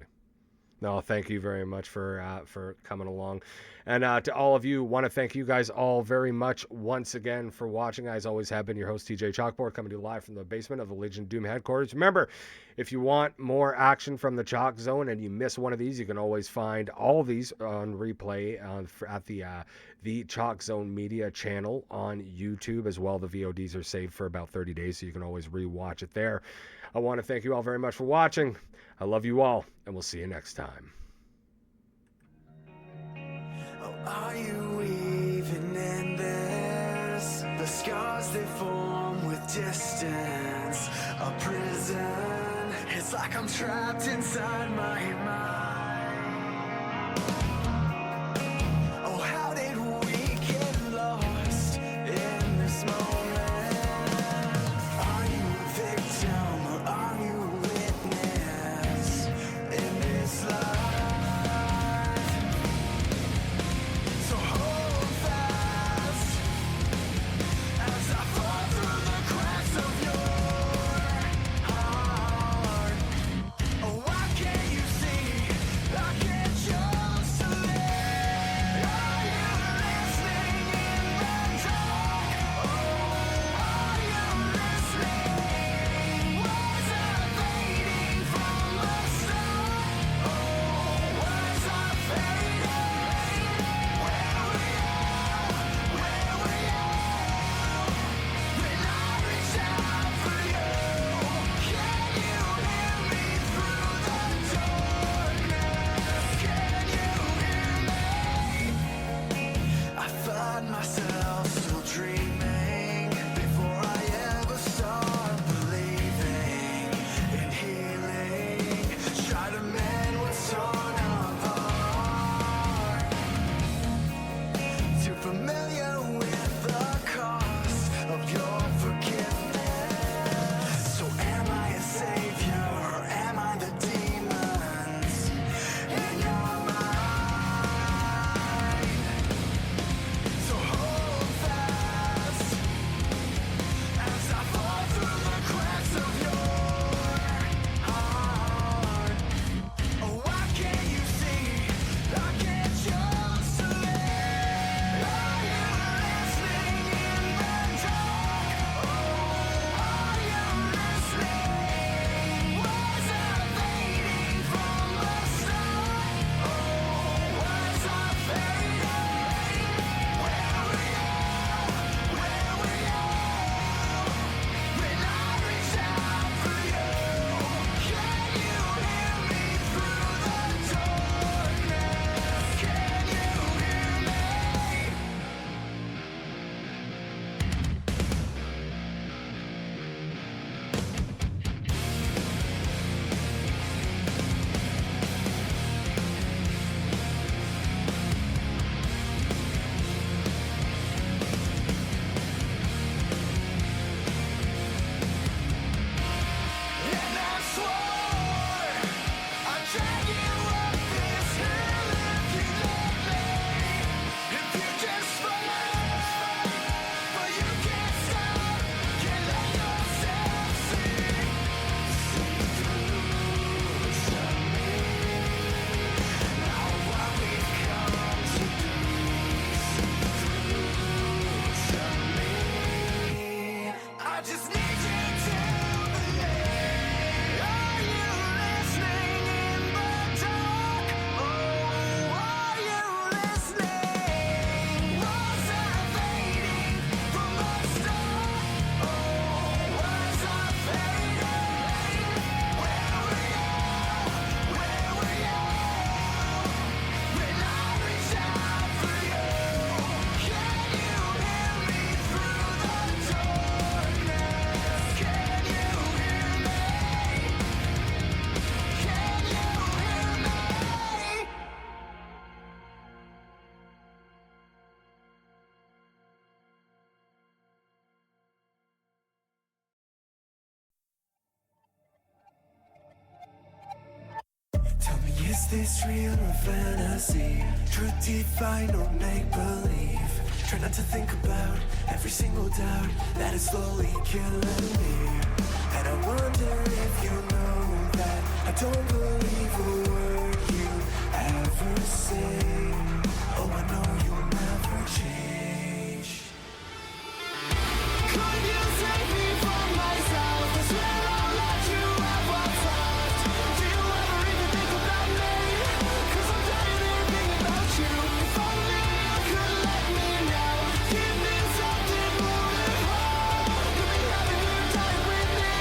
No, thank you very much for coming along. And to all of you, want to thank you guys all very much once again for watching. I, as always, have been your host, TJChalkboard, coming to you live from the basement of the Legion of Doom headquarters. Remember, if you want more action from the Chalk Zone and you miss one of these, you can always find all of these on replay at the Chalk Zone Media channel on YouTube as well. The VODs are saved for about 30 days, so you can always rewatch it there. I want to thank you all very much for watching. I love you all, and we'll see you next time. Are you even in this? The scars they form with distance. A prison. It's like I'm trapped inside my mind. Oh, how did we get lost in this moment? Are you a victim or are you a witness in this life? Oh, why can't you see? familiar with the cost of your forgiveness. So am I a savior or am I the demons in your mind? So hold fast as I fall through the cracks of your heart. Oh, why can't you see? I can't choose to live. Are you listening in the dark? Oh, are you listening? Was I fading from the start? Oh, was I fading? Where were you? Where were you? When I reached out for you, can you hear me through the darkness? Can you hear me? And I swore I'd drag you up this hill if you let me. If you just fight, but you can't stop, can't let yourself see through to me. Now what we've come to be, see through to me. I just need you to believe. Are you listening in the dark? Oh, are you listening? Was I fading from the start? Oh, was I fading? Where were you? Where were you? When I reached out for you, can you hear me through the darkness? Can you hear me? Can you hear me? Tell me, is this real or fantasy? Truth defined or make-believe? Try not to think about every single doubt that is slowly killing me. And I wonder if you know that I don't believe a word you ever say. Oh, I know you'll never change. Could you save me from myself? I swear I'll let you have what's left. Do you ever even think about me? 'Cause I'm tired of thinking about you. If only you could let me know. Give me something more than hope. Could be having a good time with me,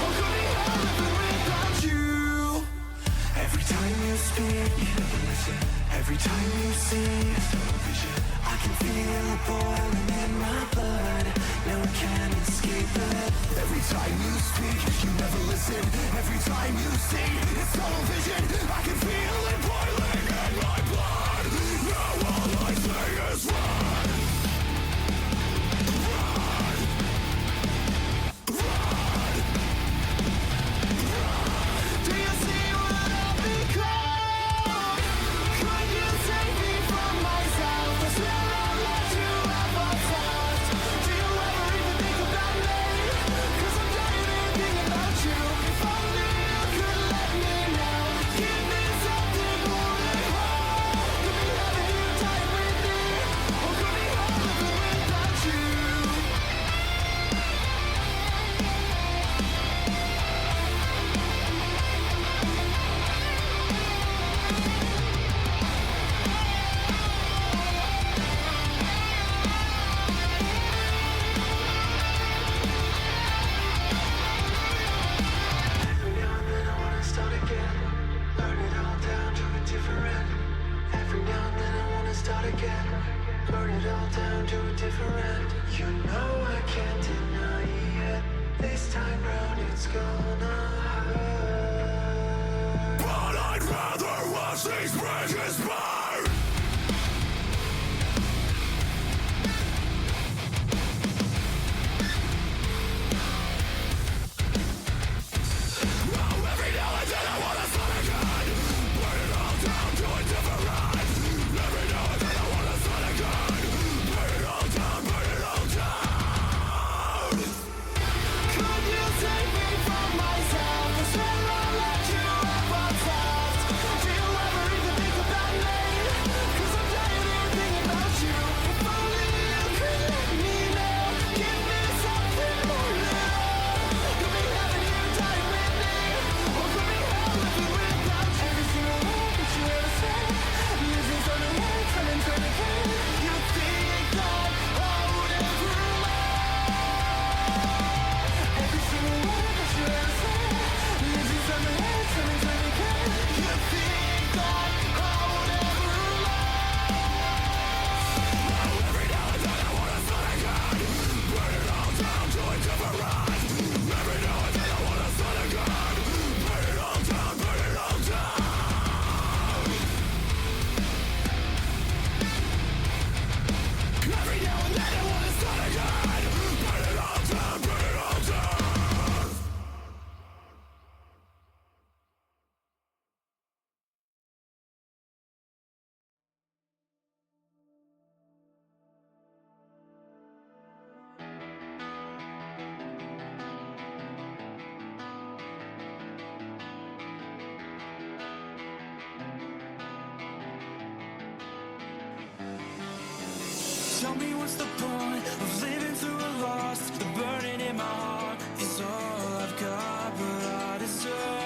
or could be hell living without you. Every time you speak, every time you see, I can feel it boiling in my blood. No one can escape it. Every time you speak, you never listen. Every time you see, it's tunnel vision. I can feel it boiling in my blood. Now all I say is run. Run. Run. Do you see what I've become? Could you save me from myself? I swear I'll let you have what's left. Do you ever even think about me? 'Cause I'm tired of thinking about you. If only you could let me know. Give me something more than hope. Could be having a good time with me, or could be hell living without you. Every now and then I wanna start again. Burn it all down to a different end. Every now and then I wanna start again. Burn it all down to a different end. You know I can't deny it. This time round it's gonna hurt. But I'd rather watch these bridges burn. Tell me what's the point of living through a loss? The burden in my heart is all I've got, but I deserve